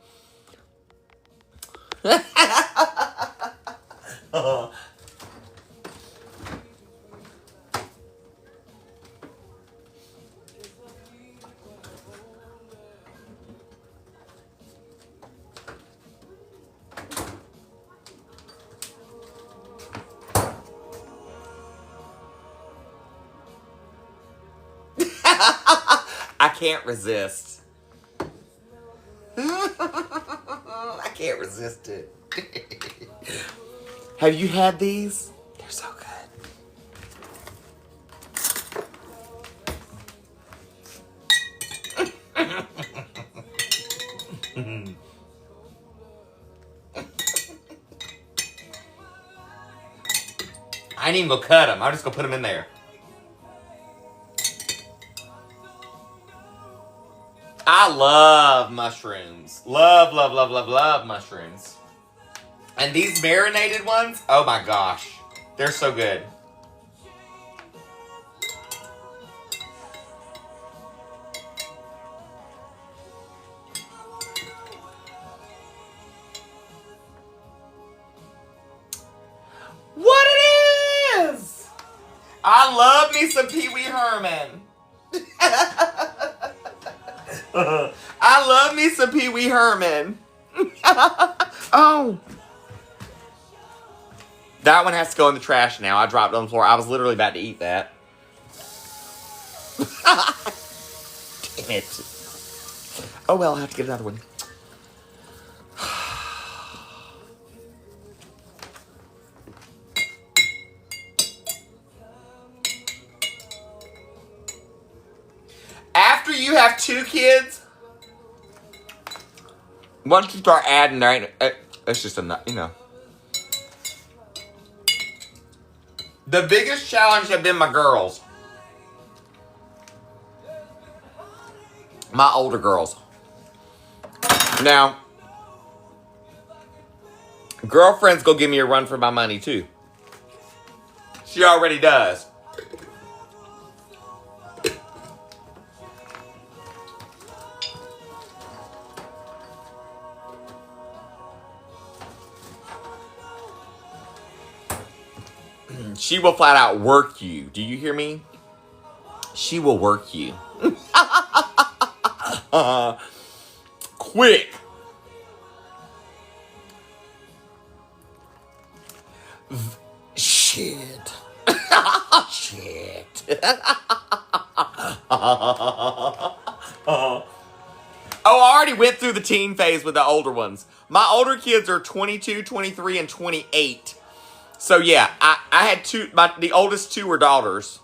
I can't resist. I can't resist it. Have you had these? They're so good. I ain't even gonna cut them. I'm just gonna put them in there. I love mushrooms. Love, love, love, love, love mushrooms. And these marinated ones, oh my gosh. They're so good. What it is? I love me some Pee Wee Herman. I love me some Pee Wee Herman. Oh. That one has to go in the trash now. I dropped it on the floor. I was literally about to eat that. Damn it. Oh well, I have to get another one. you have 2 kids, once you start adding, there ain't, it's just enough, you know. The biggest challenge have been my girls. My older girls. Now, girlfriend's gonna give me a run for my money too. She already does. She will flat out work you. Do you hear me? She will work you. Quick. Shit. Shit. Oh, I already went through the teen phase with the older ones. My older kids are 22, 23, and 28. So yeah, I had 2, the oldest 2 were daughters.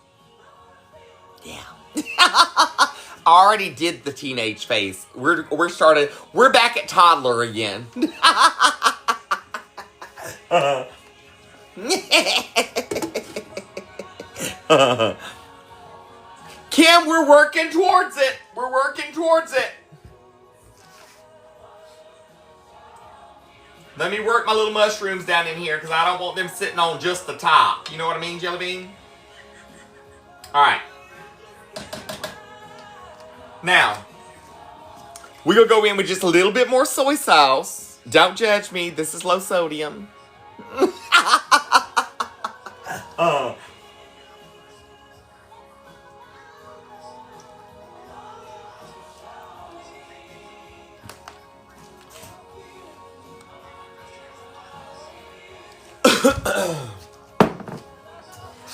Yeah. I already did the teenage phase. We're back at toddler again. Kim, we're working towards it. We're working towards it. Let me work my little mushrooms down in here because I don't want them sitting on just the top. You know what I mean, Jelly Bean? All right. Now, we're going to go in with just a little bit more soy sauce. Don't judge me. This is low sodium.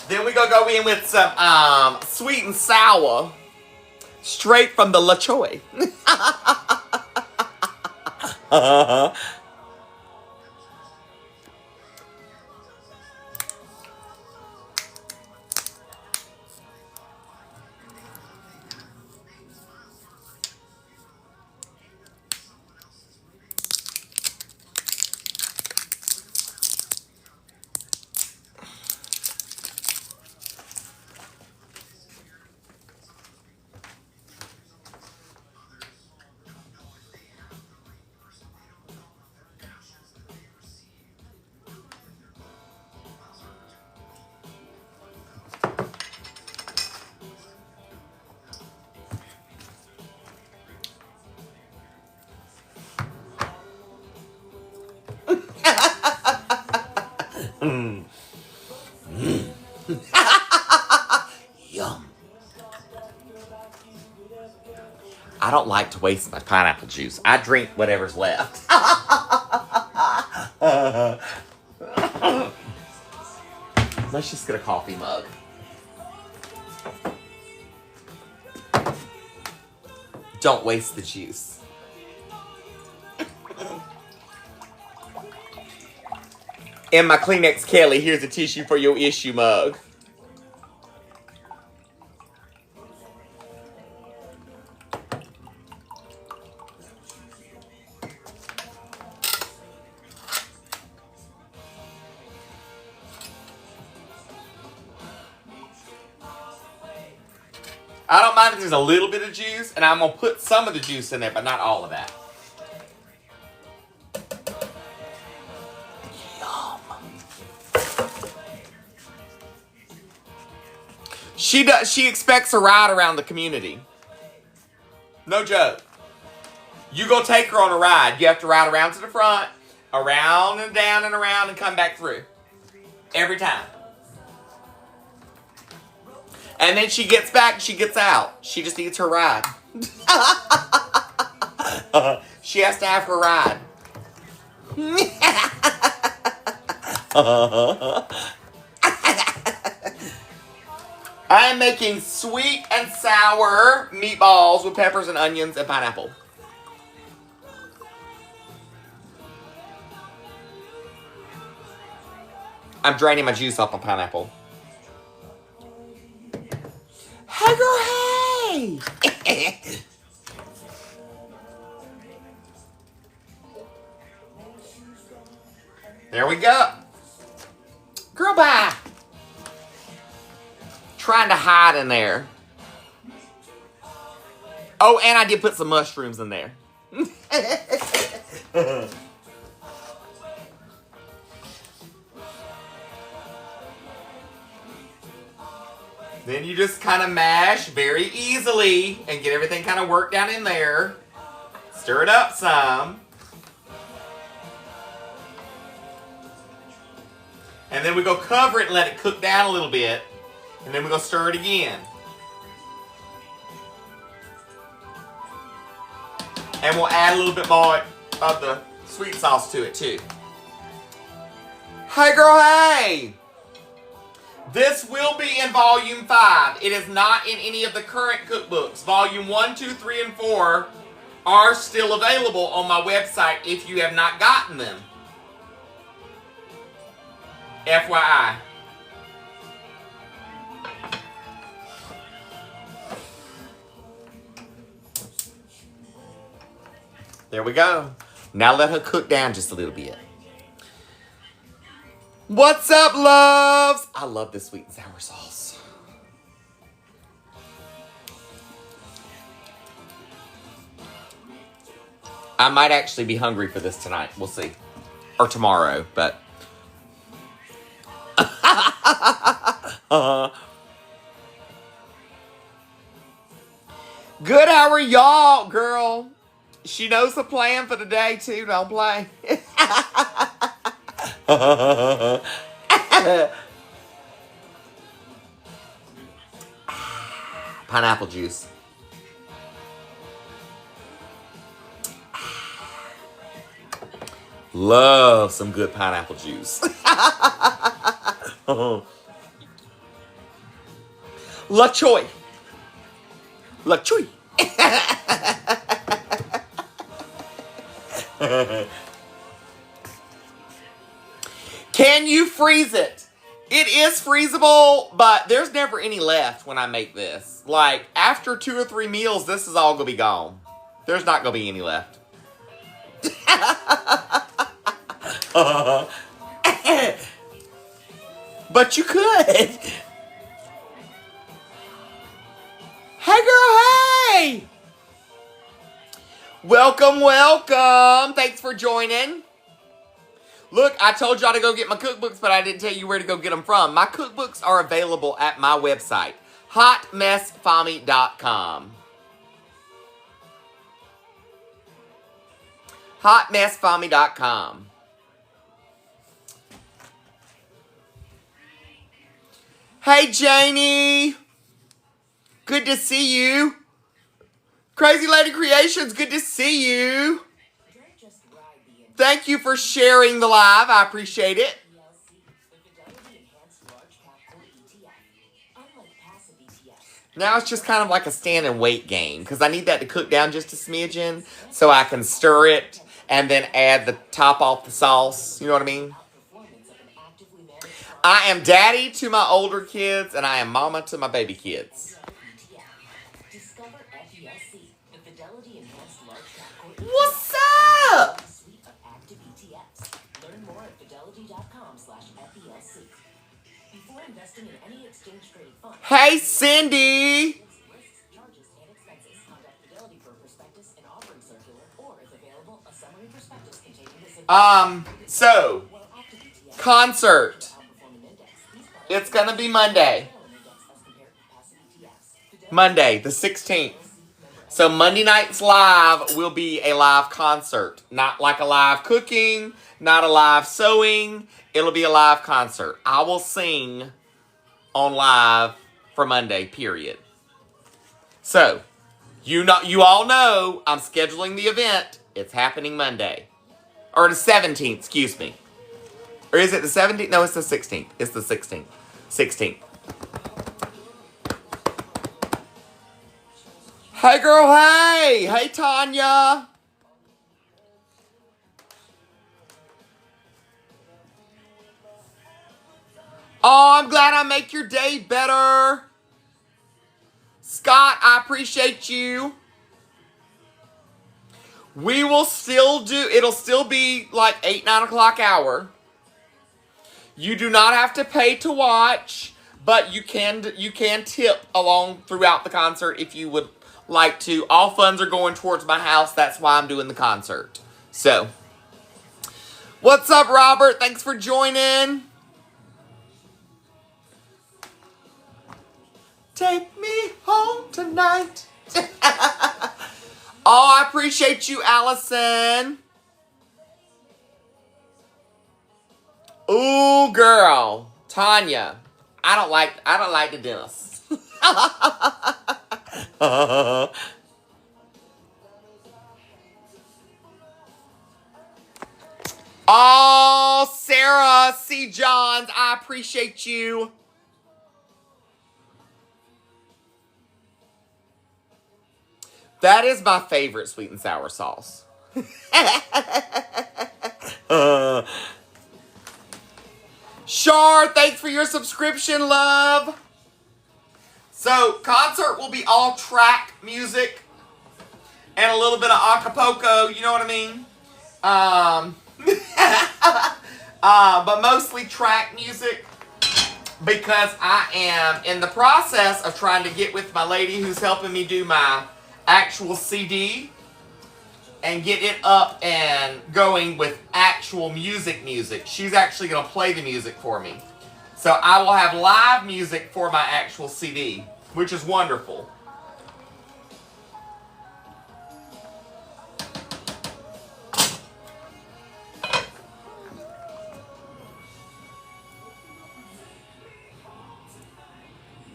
Then we're going to go in with some sweet and sour. Straight from the La Choy. Yum. I don't like to waste my pineapple juice. I drink whatever's left. Let's just get a coffee mug. Don't waste the juice. And my Kleenex Kelly, here's a tissue for your issue mug. I don't mind if there's a little bit of juice, and I'm going to put some of the juice in there, but not all of that. Yum. She expects a ride around the community. No joke. You go take her on a ride. You have to ride around to the front, around and down and around, and come back through. Every time. And then she gets back, she gets out. She just needs her ride. She has to have her ride. I am making sweet and sour meatballs with peppers and onions and pineapple. I'm draining my juice off my pineapple. Hey girl, hey! There we go. Girl, bye. Trying to hide in there. Oh, and I did put some mushrooms in there. Then you just kind of mash very easily and get everything kind of worked down in there. Stir it up some. And then we go cover it and let it cook down a little bit. And then we go stir it again. And we'll add a little bit more of the sweet sauce to it too. Hey girl, hey! This will be in volume 5. It is not in any of the current cookbooks. Volume 1, 2, 3, and 4 are still available on my website if you have not gotten them. FYI. There we go. Now let her cook down just a little bit. What's up, loves? I love this sweet and sour sauce. I might actually be hungry for this tonight. We'll see. Or tomorrow, but... Good, how are y'all, girl? She knows the plan for the day, too. Don't play. Pineapple juice. Love some good pineapple juice. La choy. La choy. Can you freeze it? It is freezable, but there's never any left when I make this. Like, after 2 or 3 meals, this is all gonna be gone. There's not gonna be any left. But you could. Hey girl, hey! Welcome, welcome. Thanks for joining. Look, I told y'all to go get my cookbooks, but I didn't tell you where to go get them from. My cookbooks are available at my website, hotmessfami.com. hotmessfami.com. Hey, Janie. Good to see you. Crazy Lady Creations, good to see you. Thank you for sharing the live. I appreciate it. Now it's just kind of like a stand and wait game because I need that to cook down just a smidgen so I can stir it and then add the top off the sauce. You know what I mean? I am daddy to my older kids and I am mama to my baby kids. What's up? Hey, Cindy. So, concert. It's gonna be Monday. Monday, the 16th. So Monday night's live will be a live concert. Not like a live cooking, not a live sewing. It'll be a live concert. I will sing on live for Monday, period. So, you all know I'm scheduling the event. It's happening Monday. Or the 17th, excuse me. Or is it the 17th? No, it's the 16th. It's the 16th. 16th. Hey, girl, hey! Hey, Tanya! Oh, I'm glad I make your day better. Scott, I appreciate you. We will still it'll still be like 8, 9 o'clock hour. You do not have to pay to watch, but you can tip along throughout the concert if you would like to. All funds are going towards my house. That's why I'm doing the concert. So, what's up, Robert? Thanks for joining. Take me home tonight. Oh, I appreciate you, Allison. Ooh, girl. Tanya. I don't like the dentist. Oh, Sarah C. Johns, I appreciate you. That is my favorite sweet and sour sauce. Shar, thanks for your subscription, love. So, concert will be all track music and a little bit of Acapulco, you know what I mean? But mostly track music because I am in the process of trying to get with my lady who's helping me do my actual CD and get it up and going with actual music. She's actually going to play the music for me. So I will have live music for my actual CD, which is wonderful.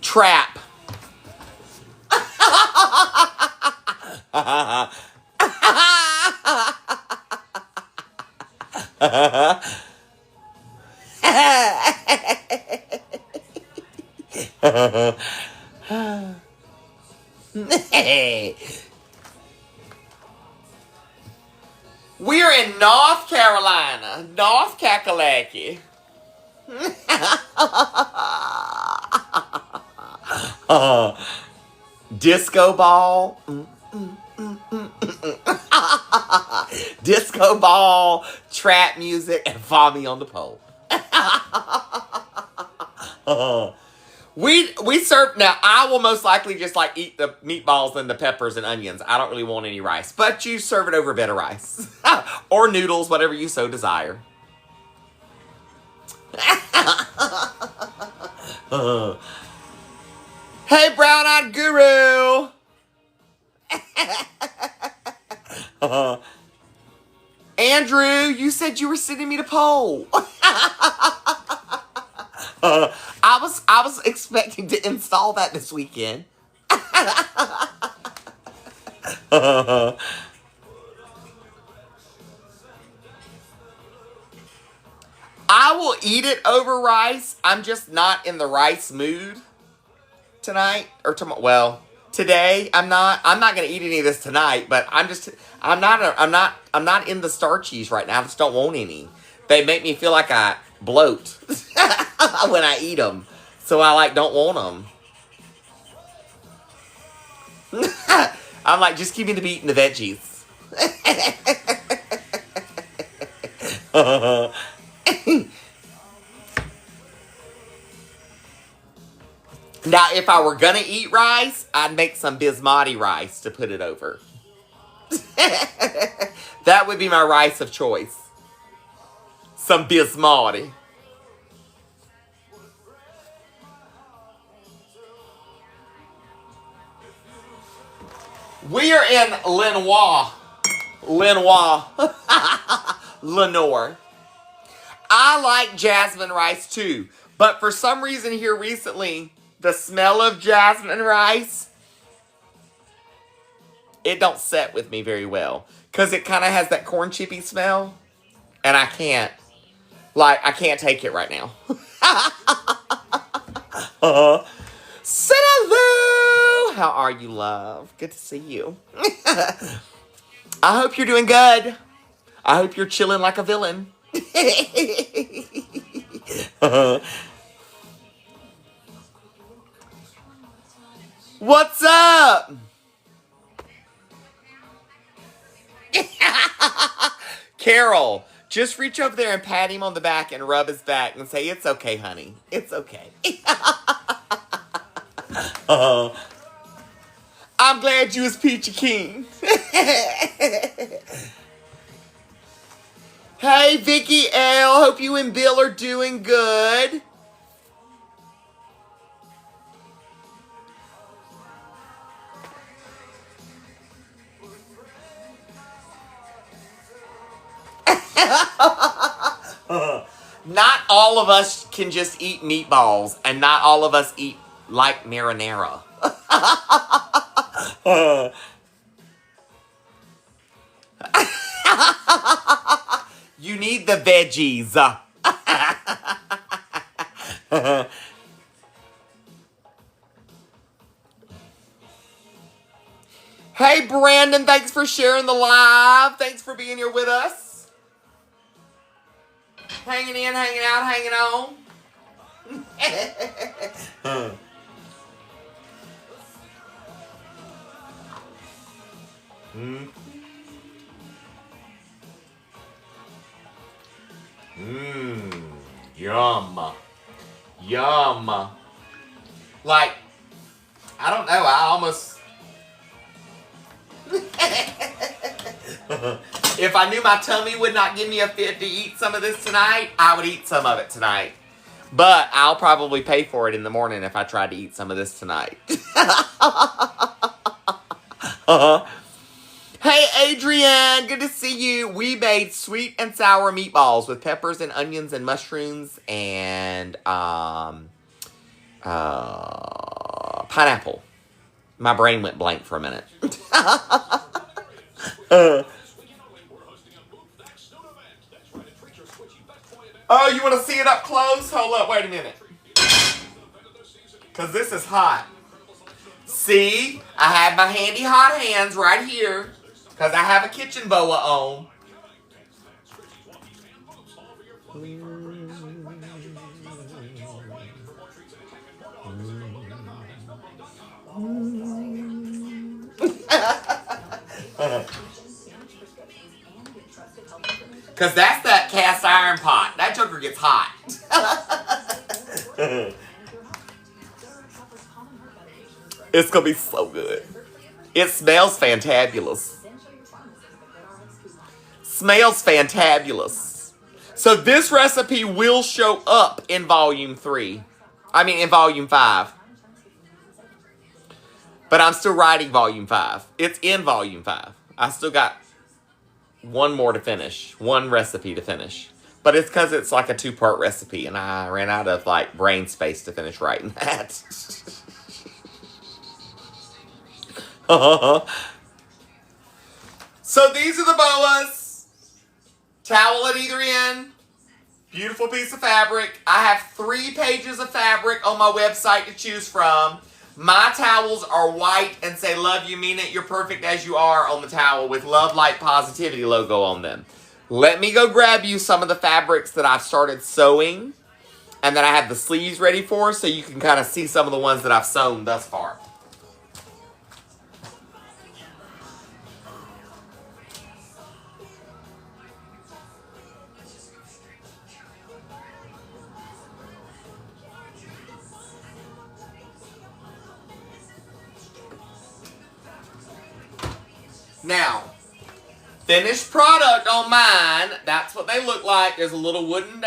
Trap. We're in North Carolina, North Kakalaki. Disco ball. Disco ball, trap music, and Vommy on the pole. We serve now. I will most likely just like eat the meatballs and the peppers and onions. I don't really want any rice, but you serve it over a bit of rice or noodles, whatever you so desire. Hey, brown-eyed guru. Andrew, you said you were sending me the poll. I was expecting to install that this weekend. I will eat it over rice. I'm just not in the rice mood tonight or tomorrow. Well, today I'm not gonna eat any of this tonight. But I'm not in the starchies right now. I just don't want any. They make me feel like I bloat when I eat them. So I don't want them. I'm like, just keep me to be eating the veggies. Now, if I were gonna eat rice, I'd make some basmati rice to put it over. That would be my rice of choice. Some basmati. We are in Lenoir. Lenore. I like jasmine rice too, but for some reason here recently, the smell of jasmine rice, it don't set with me very well. Because it kind of has that corn chippy smell. And I can't take it right now. Sinaloo! How are you, love? Good to see you. I hope you're doing good. I hope you're chilling like a villain. What's up? Carol, just reach over there and pat him on the back and rub his back and say, it's okay, honey. It's okay. I'm glad you was Peachy King. Hey, Vicky L. Hope you and Bill are doing good. Not all of us can just eat meatballs, and not all of us eat like marinara. You need the veggies. Hey, Brandon, thanks for sharing the live. Thanks for being here with us. Hanging in, hanging out, hanging on. Yum. Yum. Like, I don't know, I almost... If I knew my tummy would not give me a fit to eat some of this tonight, I would eat some of it tonight. But I'll probably pay for it in the morning if I tried to eat some of this tonight. Hey, Adrienne, good to see you. We made sweet and sour meatballs with peppers and onions and mushrooms and pineapple. My brain went blank for a minute. Oh, you want to see it up close? Hold up, wait a minute. Because this is hot. See? I have my handy hot hands right here. Because I have a kitchen boa on. Because that's that cast iron pot. That joker gets hot. It's going to be so good. It smells fantabulous. Smells fantabulous. So this recipe will show up in volume 3. I mean, in volume 5. But I'm still writing volume 5. It's in volume 5. I still got one more to finish. One recipe to finish. But it's because it's like a 2-part recipe. And I ran out of like brain space to finish writing that. So these are the boas. Towel at either end. Beautiful piece of fabric. I have 3 pages of fabric on my website to choose from. My towels are white and say love you, mean it, you're perfect as you are on the towel with Love Light Positivity logo on them. Let me go grab you some of the fabrics that I've started sewing and that I have the sleeves ready for so you can kind of see some of the ones that I've sewn thus far. Now, finished product on mine, that's what they look like. There's a little wooden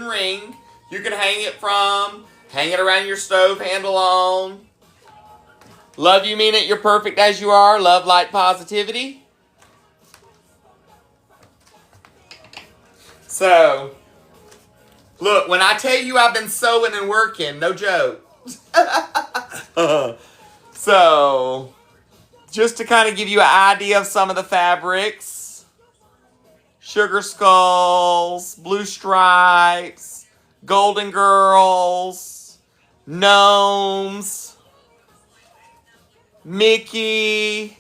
ring you can hang it from, hang it around your stove handle on. Love you, mean it, you're perfect as you are. Love, light, positivity. So, look, when I tell you I've been sewing and working, no joke. So... just to kind of give you an idea of some of the fabrics. Sugar Skulls, Blue Stripes, Golden Girls, Gnomes, Mickey.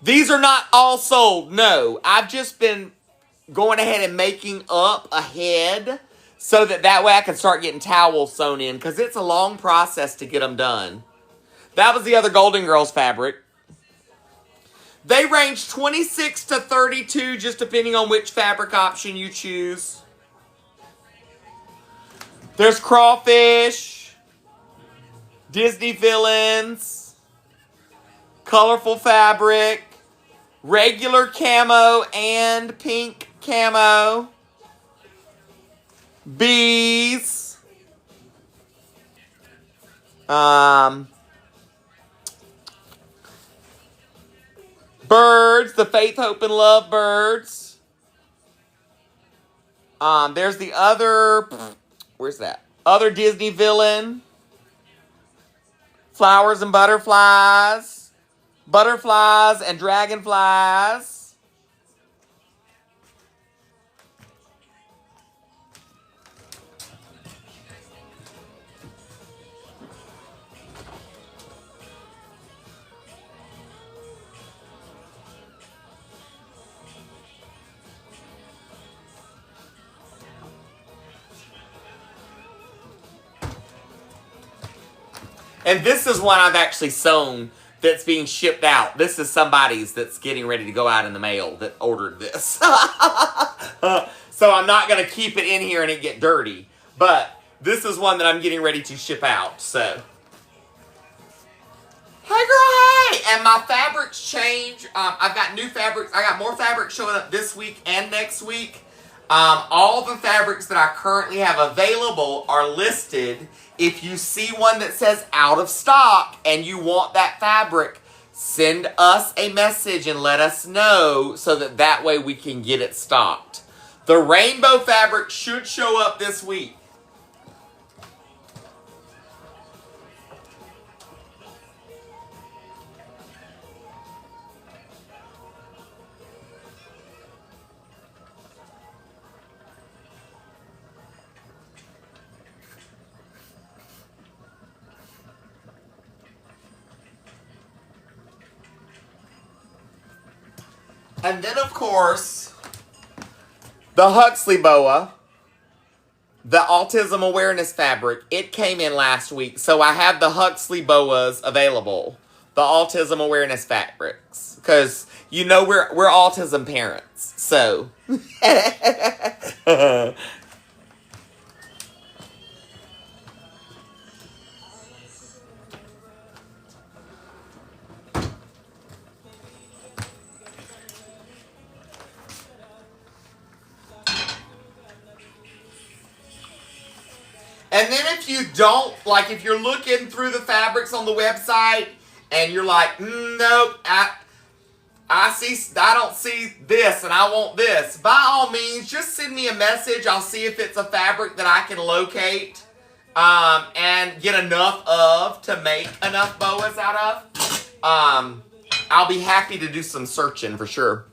These are not all sold, no. I've just been going ahead and making up ahead so that way I can start getting towels sewn in because it's a long process to get them done. That was the other Golden Girls fabric. They range 26 to 32, just depending on which fabric option you choose. There's crawfish, Disney villains, colorful fabric, regular camo and pink camo, bees, birds, the Faith, Hope, and Love birds. There's the other, where's that? Other Disney villain. Flowers and butterflies. Butterflies and dragonflies. And this is one I've actually sewn that's being shipped out. This is somebody's that's getting ready to go out in the mail that ordered this. So I'm not going to keep it in here and it get dirty. But this is one that I'm getting ready to ship out. So, hey girl, hey! And my fabrics change. I've got new fabrics. I got more fabrics showing up this week and next week. All the fabrics that I currently have available are listed. If you see one that says out of stock and you want that fabric, send us a message and let us know so that way we can get it stocked. The rainbow fabric should show up this week. And then, of course, the Huxley boa, the autism awareness fabric, it came in last week. So I have the Huxley boas available, the autism awareness fabrics. Because, you know, we're autism parents. So. And then if you don't, like if you're looking through the fabrics on the website and you're like, nope, I don't see this and I want this, by all means, just send me a message. I'll see if it's a fabric that I can locate and get enough of to make enough boas out of. I'll be happy to do some searching for sure.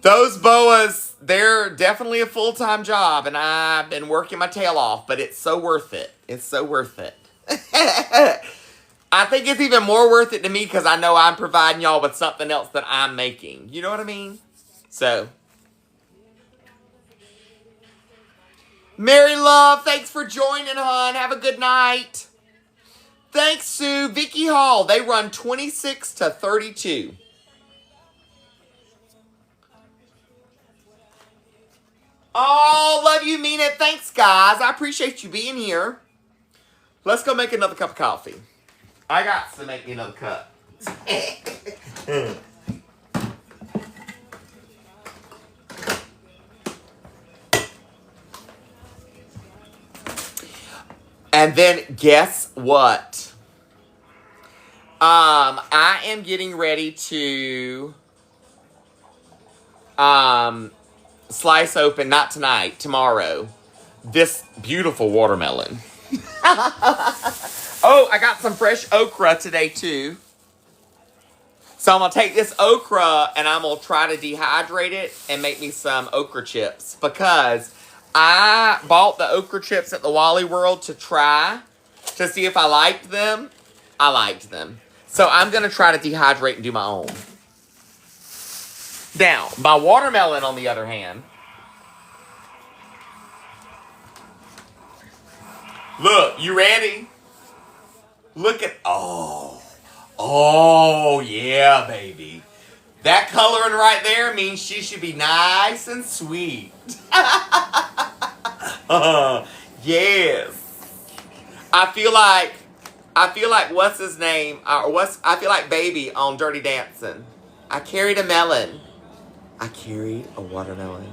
Those boas, they're definitely a full-time job, and I've been working my tail off, but it's so worth it. It's so worth it. I think it's even more worth it to me because I know I'm providing y'all with something else that I'm making. You know what I mean? So. Mary Love, thanks for joining, hon. Have a good night. Thanks, Sue. Vicky Hall, they run 26 to 32. Oh, love you, mean it. Thanks, guys. I appreciate you being here. Let's go make another cup of coffee. I got to make me another cup. And then guess what? I am getting ready to slice open, not tonight, tomorrow, this beautiful watermelon. Oh, I got some fresh okra today too. So I'm going to take this okra and I'm going to try to dehydrate it and make me some okra chips. Because I bought the okra chips at the Wally World to try to see if I liked them. I liked them. So I'm going to try to dehydrate and do my own. Now, my watermelon, on the other hand. Look, you ready? Look at, oh, yeah, baby. That coloring right there means she should be nice and sweet. Yes. I feel like what's his name? I feel like Baby on Dirty Dancing. I carried a melon. I carried a watermelon.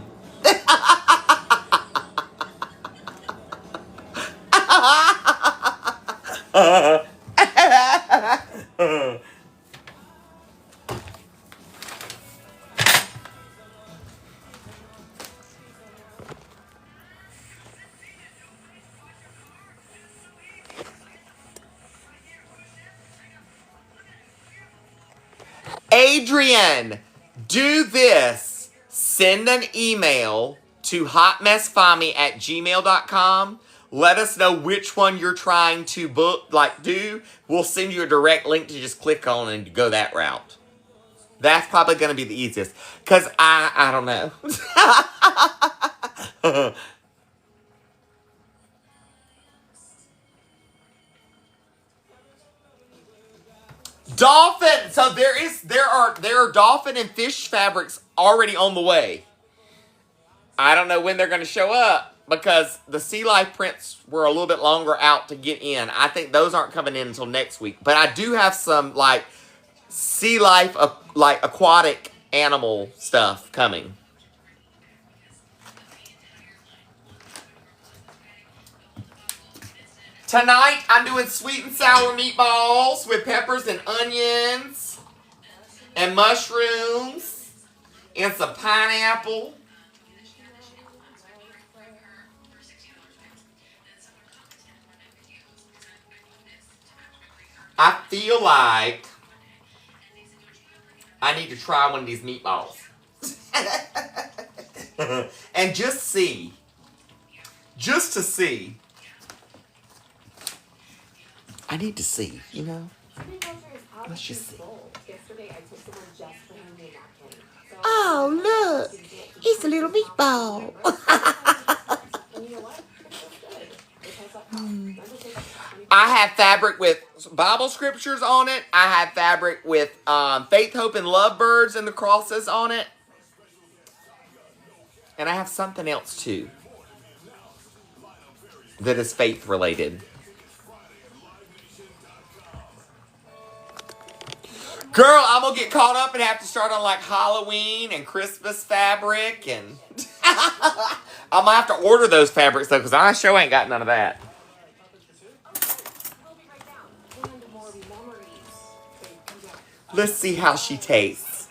Adrian, do this. Send an email to hotmessfami@gmail.com. Let us know which one you're trying to do. We'll send you a direct link to just click on and go that route. That's probably going to be the easiest. Because I don't know. Dolphin! So there are dolphin and fish fabrics already on the way. I don't know when they're going to show up because the Sea Life prints were a little bit longer out to get in. I think those aren't coming in until next week. But I do have some like Sea Life like aquatic animal stuff coming. Tonight, I'm doing sweet and sour meatballs with peppers and onions and mushrooms and some pineapple. I feel like I need to try one of these meatballs. And just see. Just to see. I need to see, you know? Let's just see. Oh, look. It's a little meatball. I have fabric with Bible scriptures on it. I have fabric with faith, hope, and lovebirds and the crosses on it. And I have something else, too, that is faith-related. Girl, I'm going to get caught up and have to start on like Halloween and Christmas fabric. And I'm going to have to order those fabrics though because I sure ain't got none of that. Let's see how she tastes.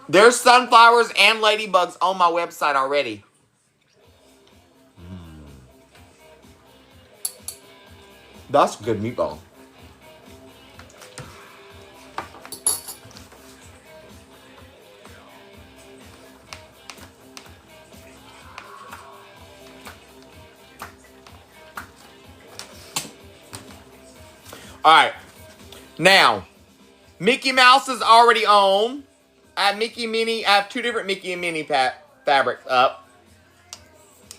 There's sunflowers and ladybugs on my website already. That's a good meatball. Alright. Now, Mickey Mouse is already on. I have two different Mickey and Minnie fabrics up.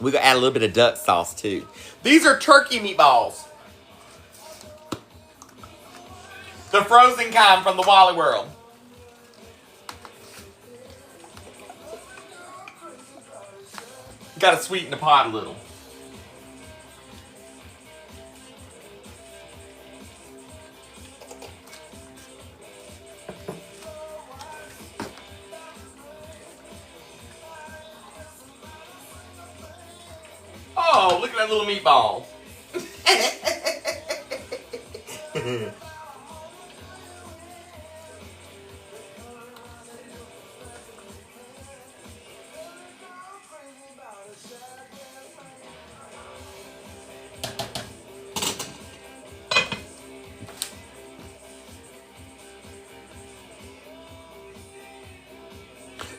We're going to add a little bit of duck sauce too. These are turkey meatballs. The frozen kind from the Wally World. Got to sweeten the pot a little. Oh, look at that little meatball.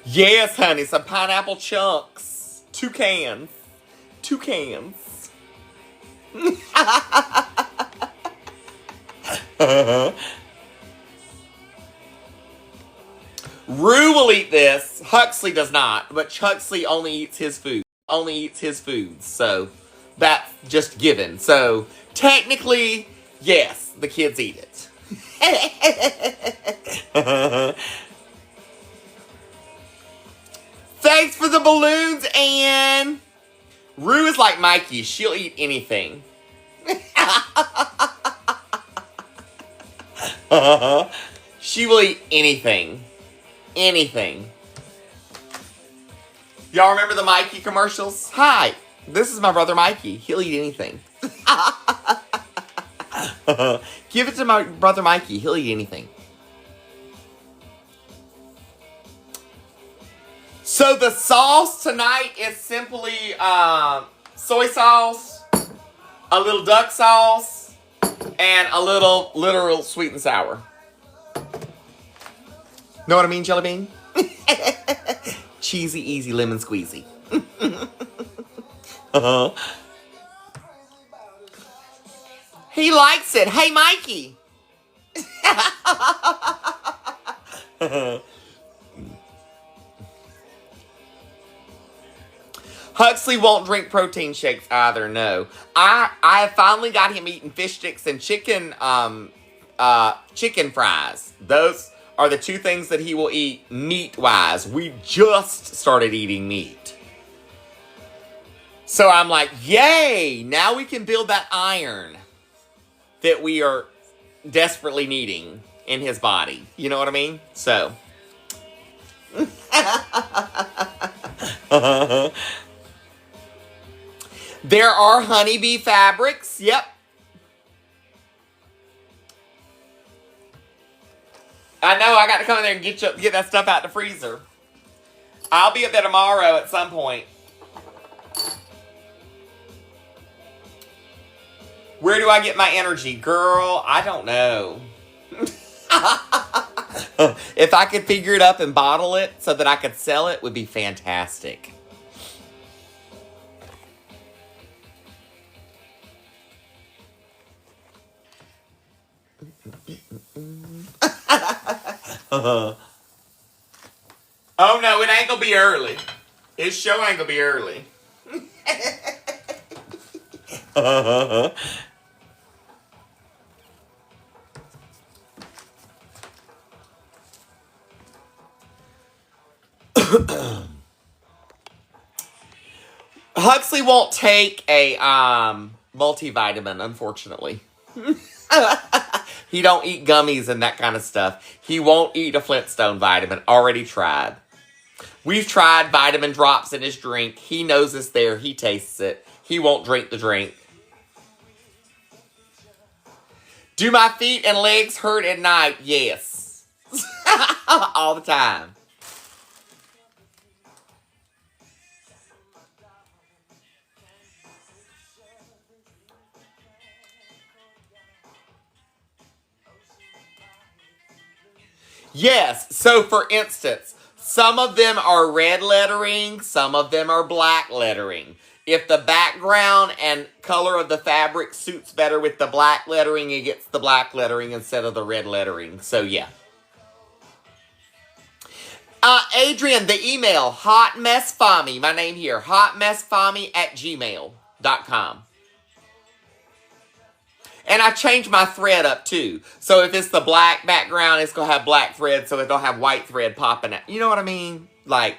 Yes, honey, some pineapple chunks. 2 cans. 2 cans. Rue will eat this. Huxley does not, but Huxley only eats his food. Only eats his foods. So that's just given. So technically, yes, the kids eat it. Thanks for the balloons, Anne. Rue is like Mikey. She'll eat anything. She will eat anything. Anything. Y'all remember the Mikey commercials? Hi, this is my brother Mikey. He'll eat anything. Give it to my brother Mikey. He'll eat anything. So the sauce tonight is simply soy sauce, a little duck sauce, and a little literal sweet and sour. Know what I mean, Jelly Bean? Cheesy, easy, lemon squeezy. He likes it. Hey, Mikey. Huxley won't drink protein shakes either, no. I finally got him eating fish sticks and chicken fries. Those are the two things that he will eat meat-wise. We just started eating meat. So I'm like, yay! Now we can build that iron that we are desperately needing in his body. You know what I mean? So. There are honeybee fabrics. Yep. I know, I got to come in there and get that stuff out the freezer. I'll be up there tomorrow at some point. Where do I get my energy? Girl, I don't know. If I could figure it up and bottle it so that I could sell it, would be fantastic. Oh no, it ain't gonna be early. His show ain't gonna be early. Huxley won't take a multivitamin, unfortunately. He don't eat gummies and that kind of stuff. He won't eat a Flintstone vitamin. Already tried. We've tried vitamin drops in his drink. He knows it's there. He tastes it. He won't drink the drink. Do my feet and legs hurt at night? Yes. All the time. Yes. So, for instance, some of them are red lettering. Some of them are black lettering. If the background and color of the fabric suits better with the black lettering, it gets the black lettering instead of the red lettering. So, yeah. Adrian, the email, hotmessfami, my name here, hotmessfami@gmail.com. And I changed my thread up, too. So if it's the black background, it's going to have black thread, so it don't have white thread popping out. You know what I mean? Like.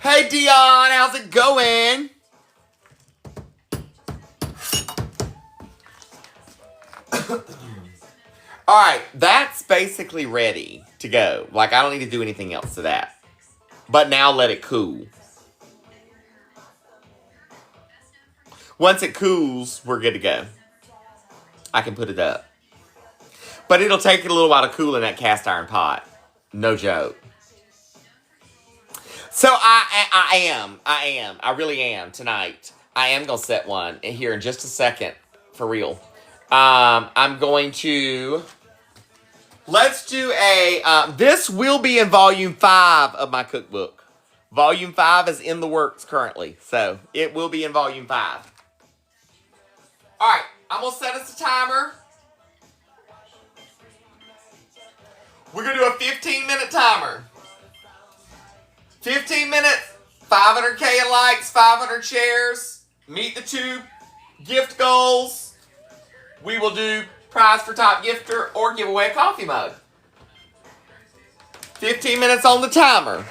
Hey, Dion, how's it going? Alright, that's basically ready to go. Like, I don't need to do anything else to that. But now let it cool. Once it cools, we're good to go. I can put it up. But it'll take it a little while to cool in that cast iron pot. No joke. So I really am tonight. I am going to set one here in just a second. For real. I'm going to... Let's do a... this will be in volume 5 of my cookbook. Volume 5 is in the works currently. So, it will be in volume 5. Alright, I'm going to set us a timer. We're going to do a 15-minute timer. 15 minutes, 500K likes, 500 shares. Meet the 2 gift goals. We will do prize for top gifter or give away a coffee mug. 15 minutes on the timer.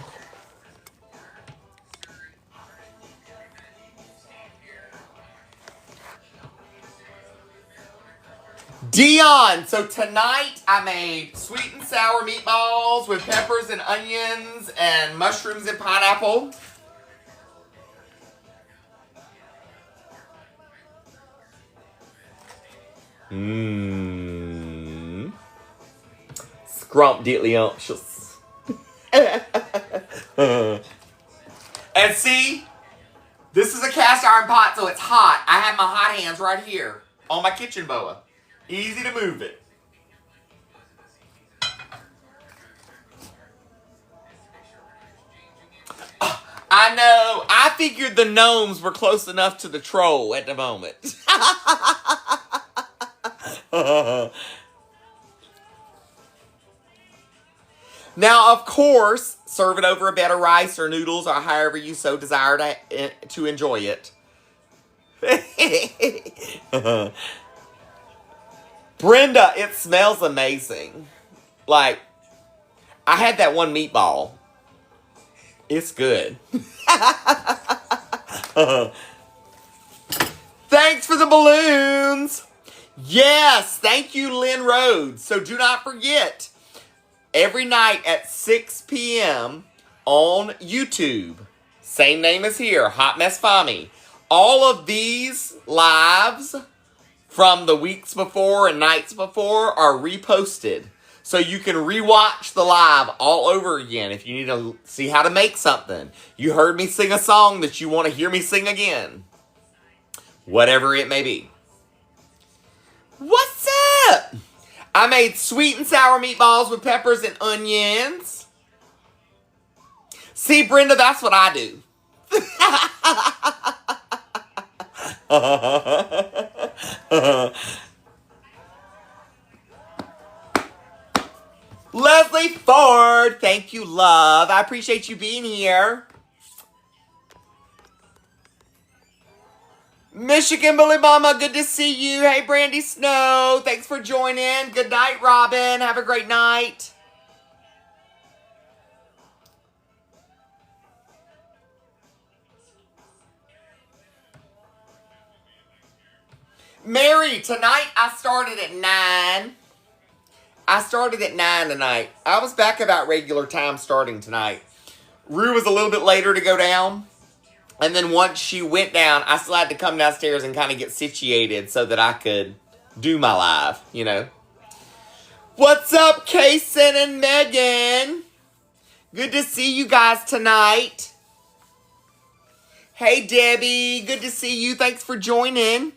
Dion, so tonight I made sweet and sour meatballs with peppers and onions and mushrooms and pineapple. Mmm. Scrumptious. And see, this is a cast iron pot, so it's hot. I have my hot hands right here on my kitchen boa. Easy to move it. I know. I figured the gnomes were close enough to the troll at the moment. Now, of course, serve it over a bed of rice or noodles or however you so desire to enjoy it. Brenda, it smells amazing. Like, I had that one meatball. It's good. Thanks for the balloons. Yes, thank you, Lynn Rhodes. So do not forget, every night at 6 p.m. on YouTube, same name as here, Hot Mess Fami. All of these lives from the weeks before and nights before are reposted. So you can rewatch the live all over again if you need to see how to make something. You heard me sing a song that you want to hear me sing again. Whatever it may be. What's up? I made sweet and sour meatballs with peppers and onions. See, Brenda, that's what I do. Leslie Ford, thank you, love. I appreciate you being here. Michigan Bully Mama, good to see you. Hey, Brandy Snow, thanks for joining. Good night, Robin. Have a great night. Mary, tonight I started at 9. I started at 9 tonight. I was back about regular time starting tonight. Rue was a little bit later to go down. And then once she went down, I still had to come downstairs and kind of get situated so that I could do my live, you know. What's up, Kason and Megan? Good to see you guys tonight. Hey, Debbie. Good to see you. Thanks for joining.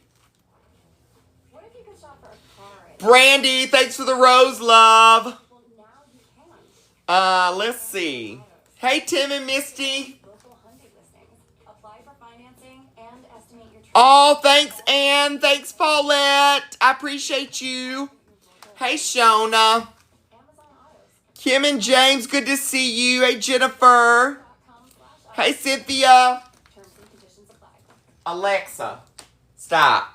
What if you could shop for a car? Brandy, thanks for the rose, love. Well, now you can. Let's see. Hey, Tim and Misty. Apply for financing and estimate your trip. Oh, thanks, Ann. Thanks, Paulette. I appreciate you. Hey, Shona. Kim and James, good to see you. Hey, Jennifer. Hey, Cynthia. Terms and conditions apply. Alexa, stop.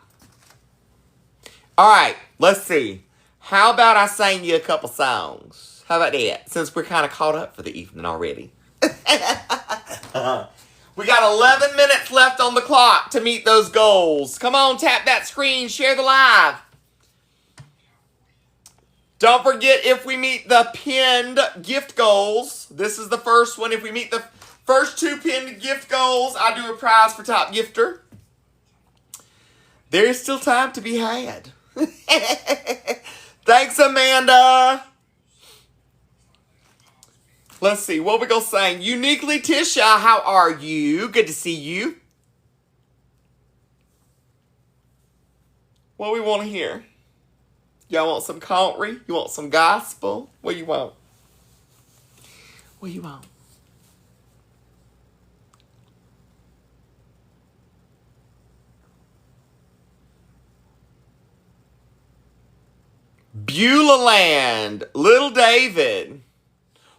All right, let's see. How about I sing you a couple songs? How about that? Since we're kind of caught up for the evening already. We got 11 minutes left on the clock to meet those goals. Come on, tap that screen, share the live. Don't forget, if we meet the pinned gift goals, this is the first one. If we meet the first 2 pinned gift goals, I do a prize for top gifter. There is still time to be had. Thanks, Amanda. Let's see, what we gonna sing? Uniquely Tisha, how are you? Good to see you. What we want to hear? Y'all want some country? You want some gospel? What you want? What you want? Beulah Land, Little David.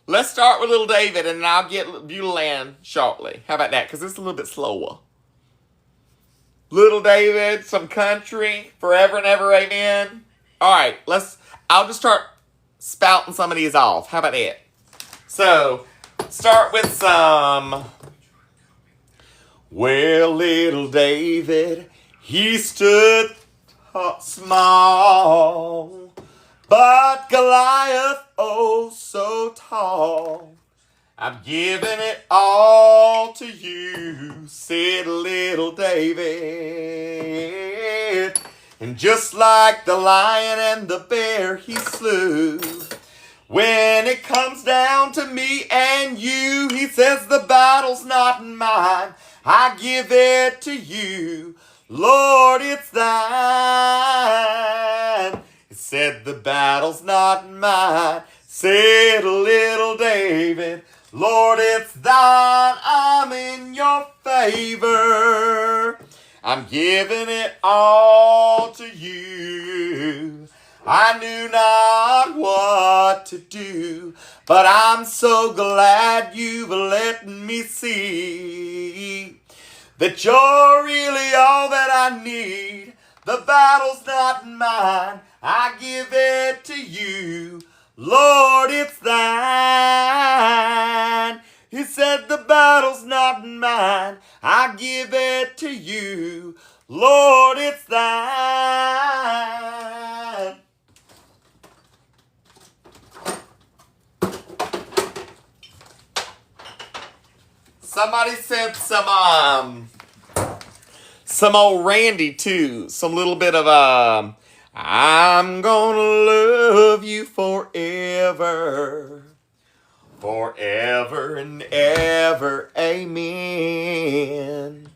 Let's start with Little David, and then I'll get Beulah Land shortly. How about that? Because it's a little bit slower. Little David, some country, forever and ever, amen. All right, I'll just start spouting some of these off. How about that? So, start with some. Well, little David, he stood small, but Goliath, oh so tall. I'm giving it all to you, said little David. And just like the lion and the bear he slew, when it comes down to me and you, he says the battle's not mine, I give it to you, Lord, it's thine. He said the battle's not mine, said little David, Lord, it's thine, I'm in your favor. I'm giving it all to you. I knew not what to do, but I'm so glad you've let me see that you're really all that I need. The battle's not mine, I give it to you. Lord, it's thine. He said the battle's not mine, I give it to you. Lord, it's thine. Somebody said some old Randy too. Some little bit of I'm gonna love you forever. Forever and ever, amen.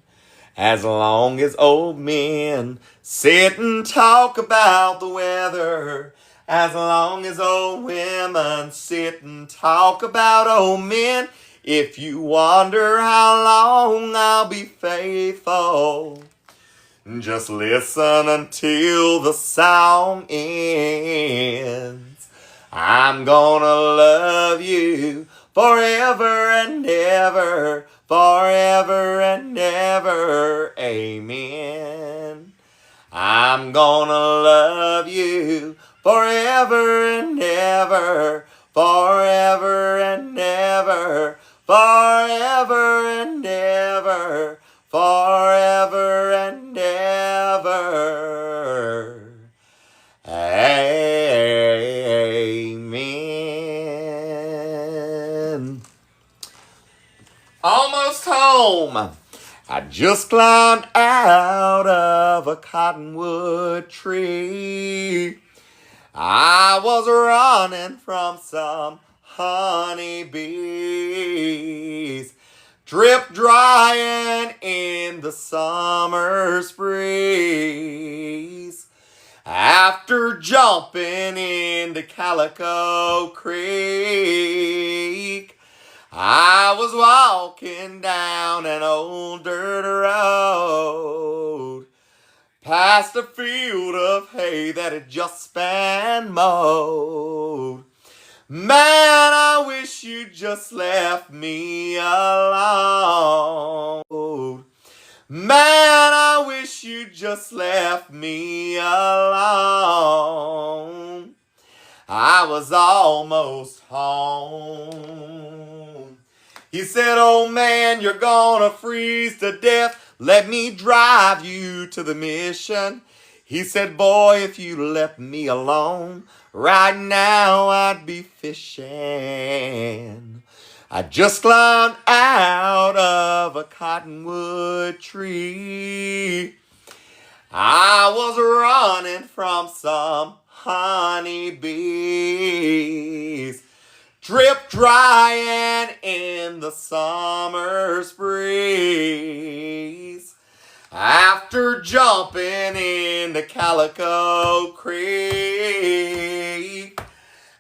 As long as old men sit and talk about the weather. As long as old women sit and talk about old men. If you wonder how long I'll be faithful, just listen until the song ends. I'm gonna love you forever and ever, forever and ever, amen. I'm gonna love you forever and ever, forever and ever, forever and ever, forever and ever. Amen. Almost home. I just climbed out of a cottonwood tree. I was running from some honeybees, drip drying in the summer's breeze. After jumping into Calico Creek, I was walking down an old dirt road, past a field of hay that had just been mowed. Man, I wish you just left me alone. Man, I wish you just left me alone. I was almost home. He said, oh man, you're gonna freeze to death. Let me drive you to the mission. He said, boy, if you left me alone, right now I'd be fishing. I just climbed out of a cottonwood tree. I was running from some honeybees, drip drying in the summer's breeze. After jumping into Calico Creek,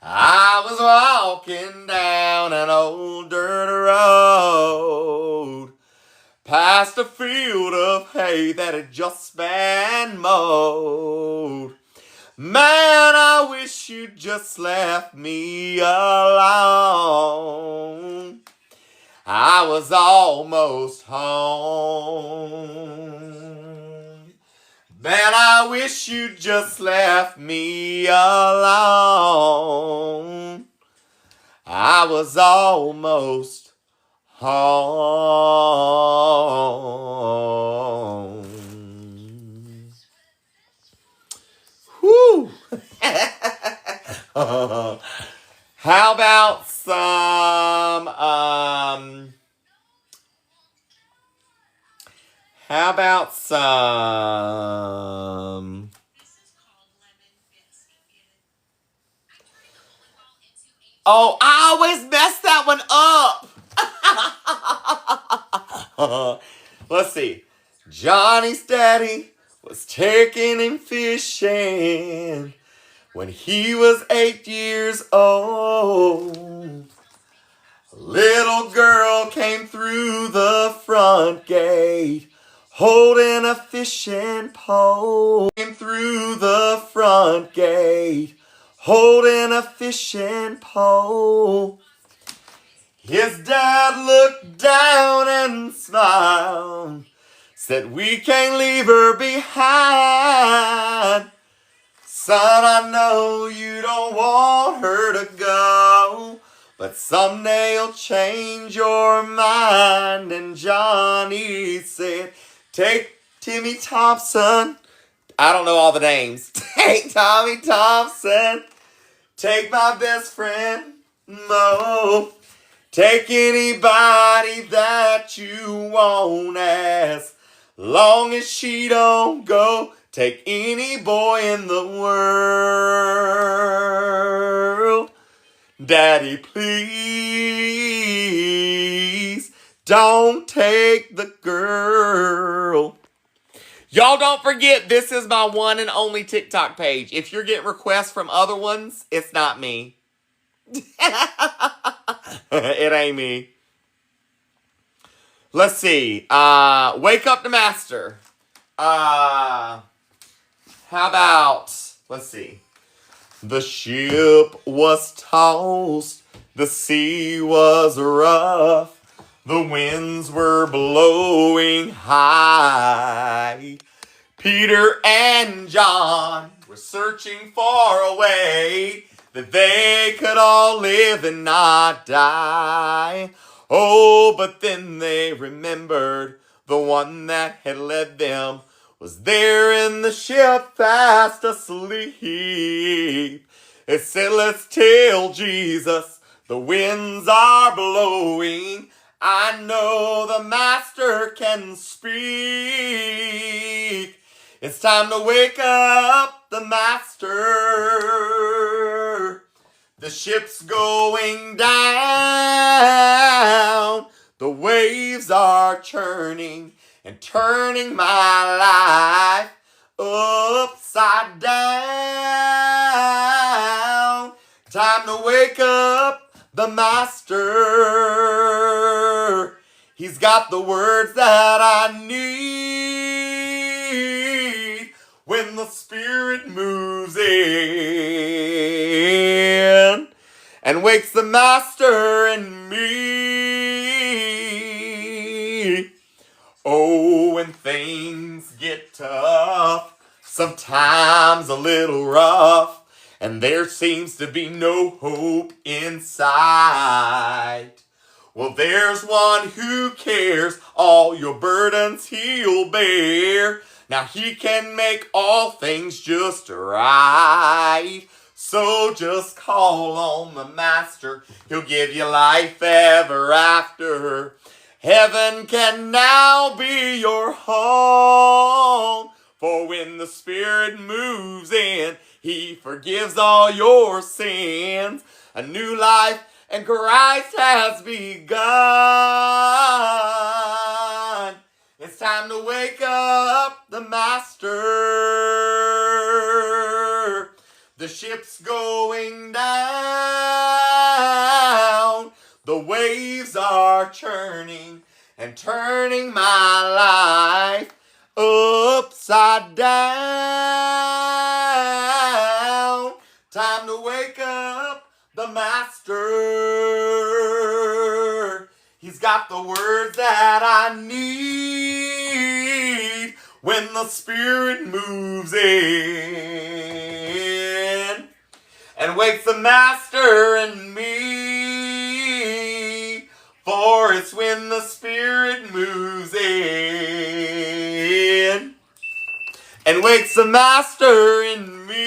I was walking down an old dirt road, past a field of hay that had just been mowed. Man, I wish you just left me alone. I was almost home. Man, I wish you just left me alone. I was almost home. Whew. How about some how about some Oh, I always mess that one up. Let's see. Johnny's daddy was taking him fishing when he was 8 years old. A little girl came through the front gate holding a fishing pole. Came through the front gate holding a fishing pole. His dad looked down and smiled, said, "We can't leave her behind. Son, I know you don't want her to go, but someday you'll change your mind." And Johnny said, "Take Timmy Thompson." I don't know all the names. Take Tommy Thompson. Take my best friend, Mo. Take anybody that you want as long as she don't go. Take any boy in the world. Daddy, please don't take the girl. Y'all don't forget, this is my one and only TikTok page. If you're getting requests from other ones, it's not me. It ain't me. Let's see. Wake Up the Master. How about, let's see. The ship was tossed, the sea was rough, the winds were blowing high. Peter and John were searching for a way that they could all live and not die. Oh, but then they remembered the one that had led them was there in the ship fast asleep. It said, "Let's tell Jesus the winds are blowing. I know the Master can speak. It's time to wake up the Master. The ship's going down. The waves are churning and turning my life upside down. Time to wake up the Master. He's got the words that I need when the Spirit moves in and wakes the Master and me. Oh, when things get tough, sometimes a little rough, and there seems to be no hope in sight. Well, there's one who cares, all your burdens he'll bear. Now he can make all things just right. So just call on the Master, he'll give you life ever after. Heaven can now be your home, for when the Spirit moves in, he forgives all your sins. A new life and Christ has begun. It's time to wake up the Master. The ship's going down. The waves are churning and turning my life upside down. got the words that I need when the Spirit moves in and wakes the Master in me. For it's when the Spirit moves in and wakes the Master in me.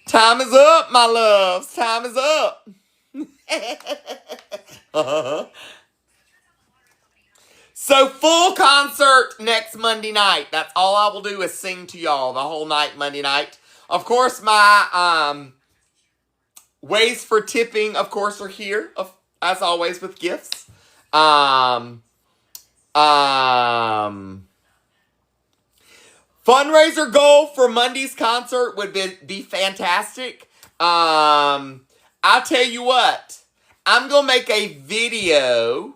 Time is up, my loves. Time is up. So full concert next Monday night. That's all I will do is sing to y'all the whole night Monday night. Of course, my ways for tipping, of course, are here, as always, with gifts. Fundraiser goal for Monday's concert would be fantastic. I'll tell you what. I'm going to make a video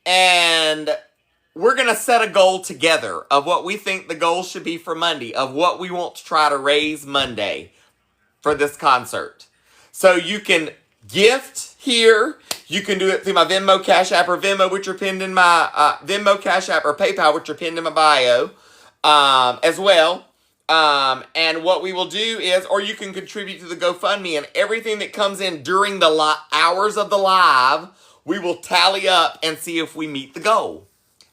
and we're going to set a goal together of what we think the goal should be for Monday, of what we want to try to raise Monday for this concert. So you can gift here. You can do it through my Venmo, Cash App, or Venmo, which are pinned in my Venmo, Cash App, or PayPal, which are pinned in my bio as well. And what we will do is, or you can contribute to the GoFundMe, and everything that comes in during the hours of the live, we will tally up and see if we meet the goal.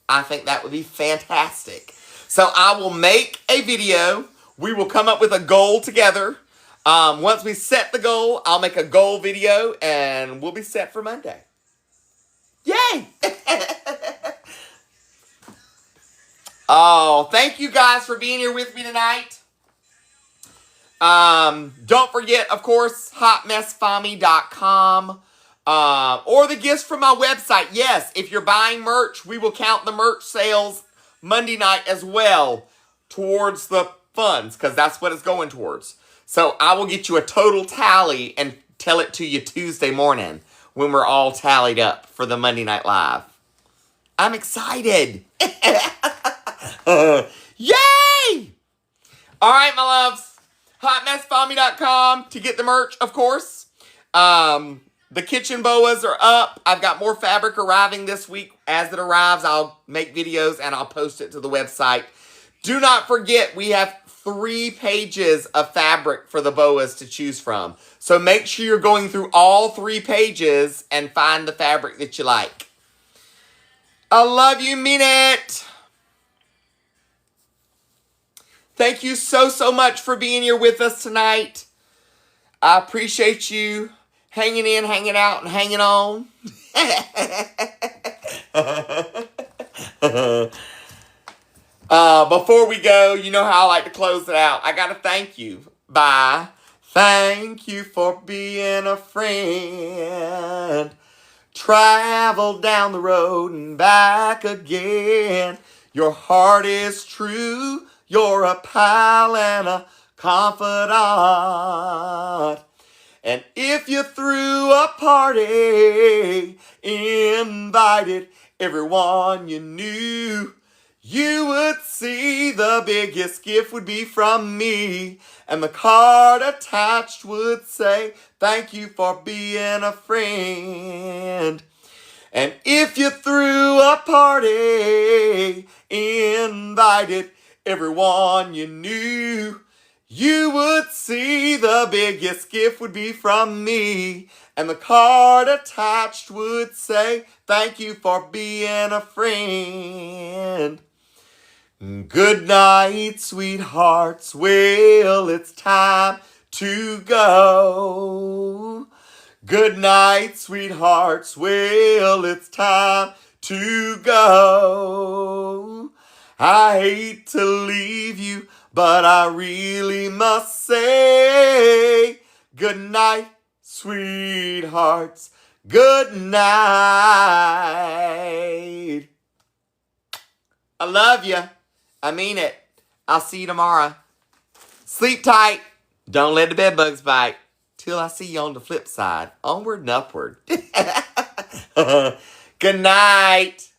I think that would be fantastic. So I will make a video. We will come up with a goal together. Once we set the goal, I'll make a goal video and we'll be set for Monday. Yay! Oh, thank you guys for being here with me tonight. Don't forget, of course, hotmessfami.com. Or the gifts from my website. Yes, if you're buying merch, we will count the merch sales Monday night as well towards the funds, because that's what it's going towards. So I will get you a total tally and tell it to you Tuesday morning when we're all tallied up for the Monday Night Live. I'm excited. Yay! All right, my loves. hotmessfami.com to get the merch, of course. The kitchen boas are up. I've got more fabric arriving this week. As it arrives, I'll make videos and I'll post it to the website. Do not forget, we have 3 pages of fabric for the boas to choose from. So make sure you're going through all 3 pages and find the fabric that you like. I love you, mean it. Thank you so much for being here with us tonight. I appreciate you hanging in, hanging out, and hanging on. Before we go, you know how I like to close it out. I got to thank you. Bye. Thank you for being a friend. Travel down the road and back again. Your heart is true. You're a pal and a confidant. And if you threw a party, invited everyone you knew, you would see the biggest gift would be from me. And the card attached would say, thank you for being a friend. And if you threw a party, invited everyone you knew, you would see the biggest gift would be from me. And the card attached would say, thank you for being a friend. Good night, sweethearts. Well, it's time to go. Good night, sweethearts. Well, it's time to go. I hate to leave you, but I really must say, good night, sweethearts. Good night. I love you. I mean it. I'll see you tomorrow. Sleep tight. Don't let the bed bugs bite. Till I see you on the flip side. Onward and upward. Good night.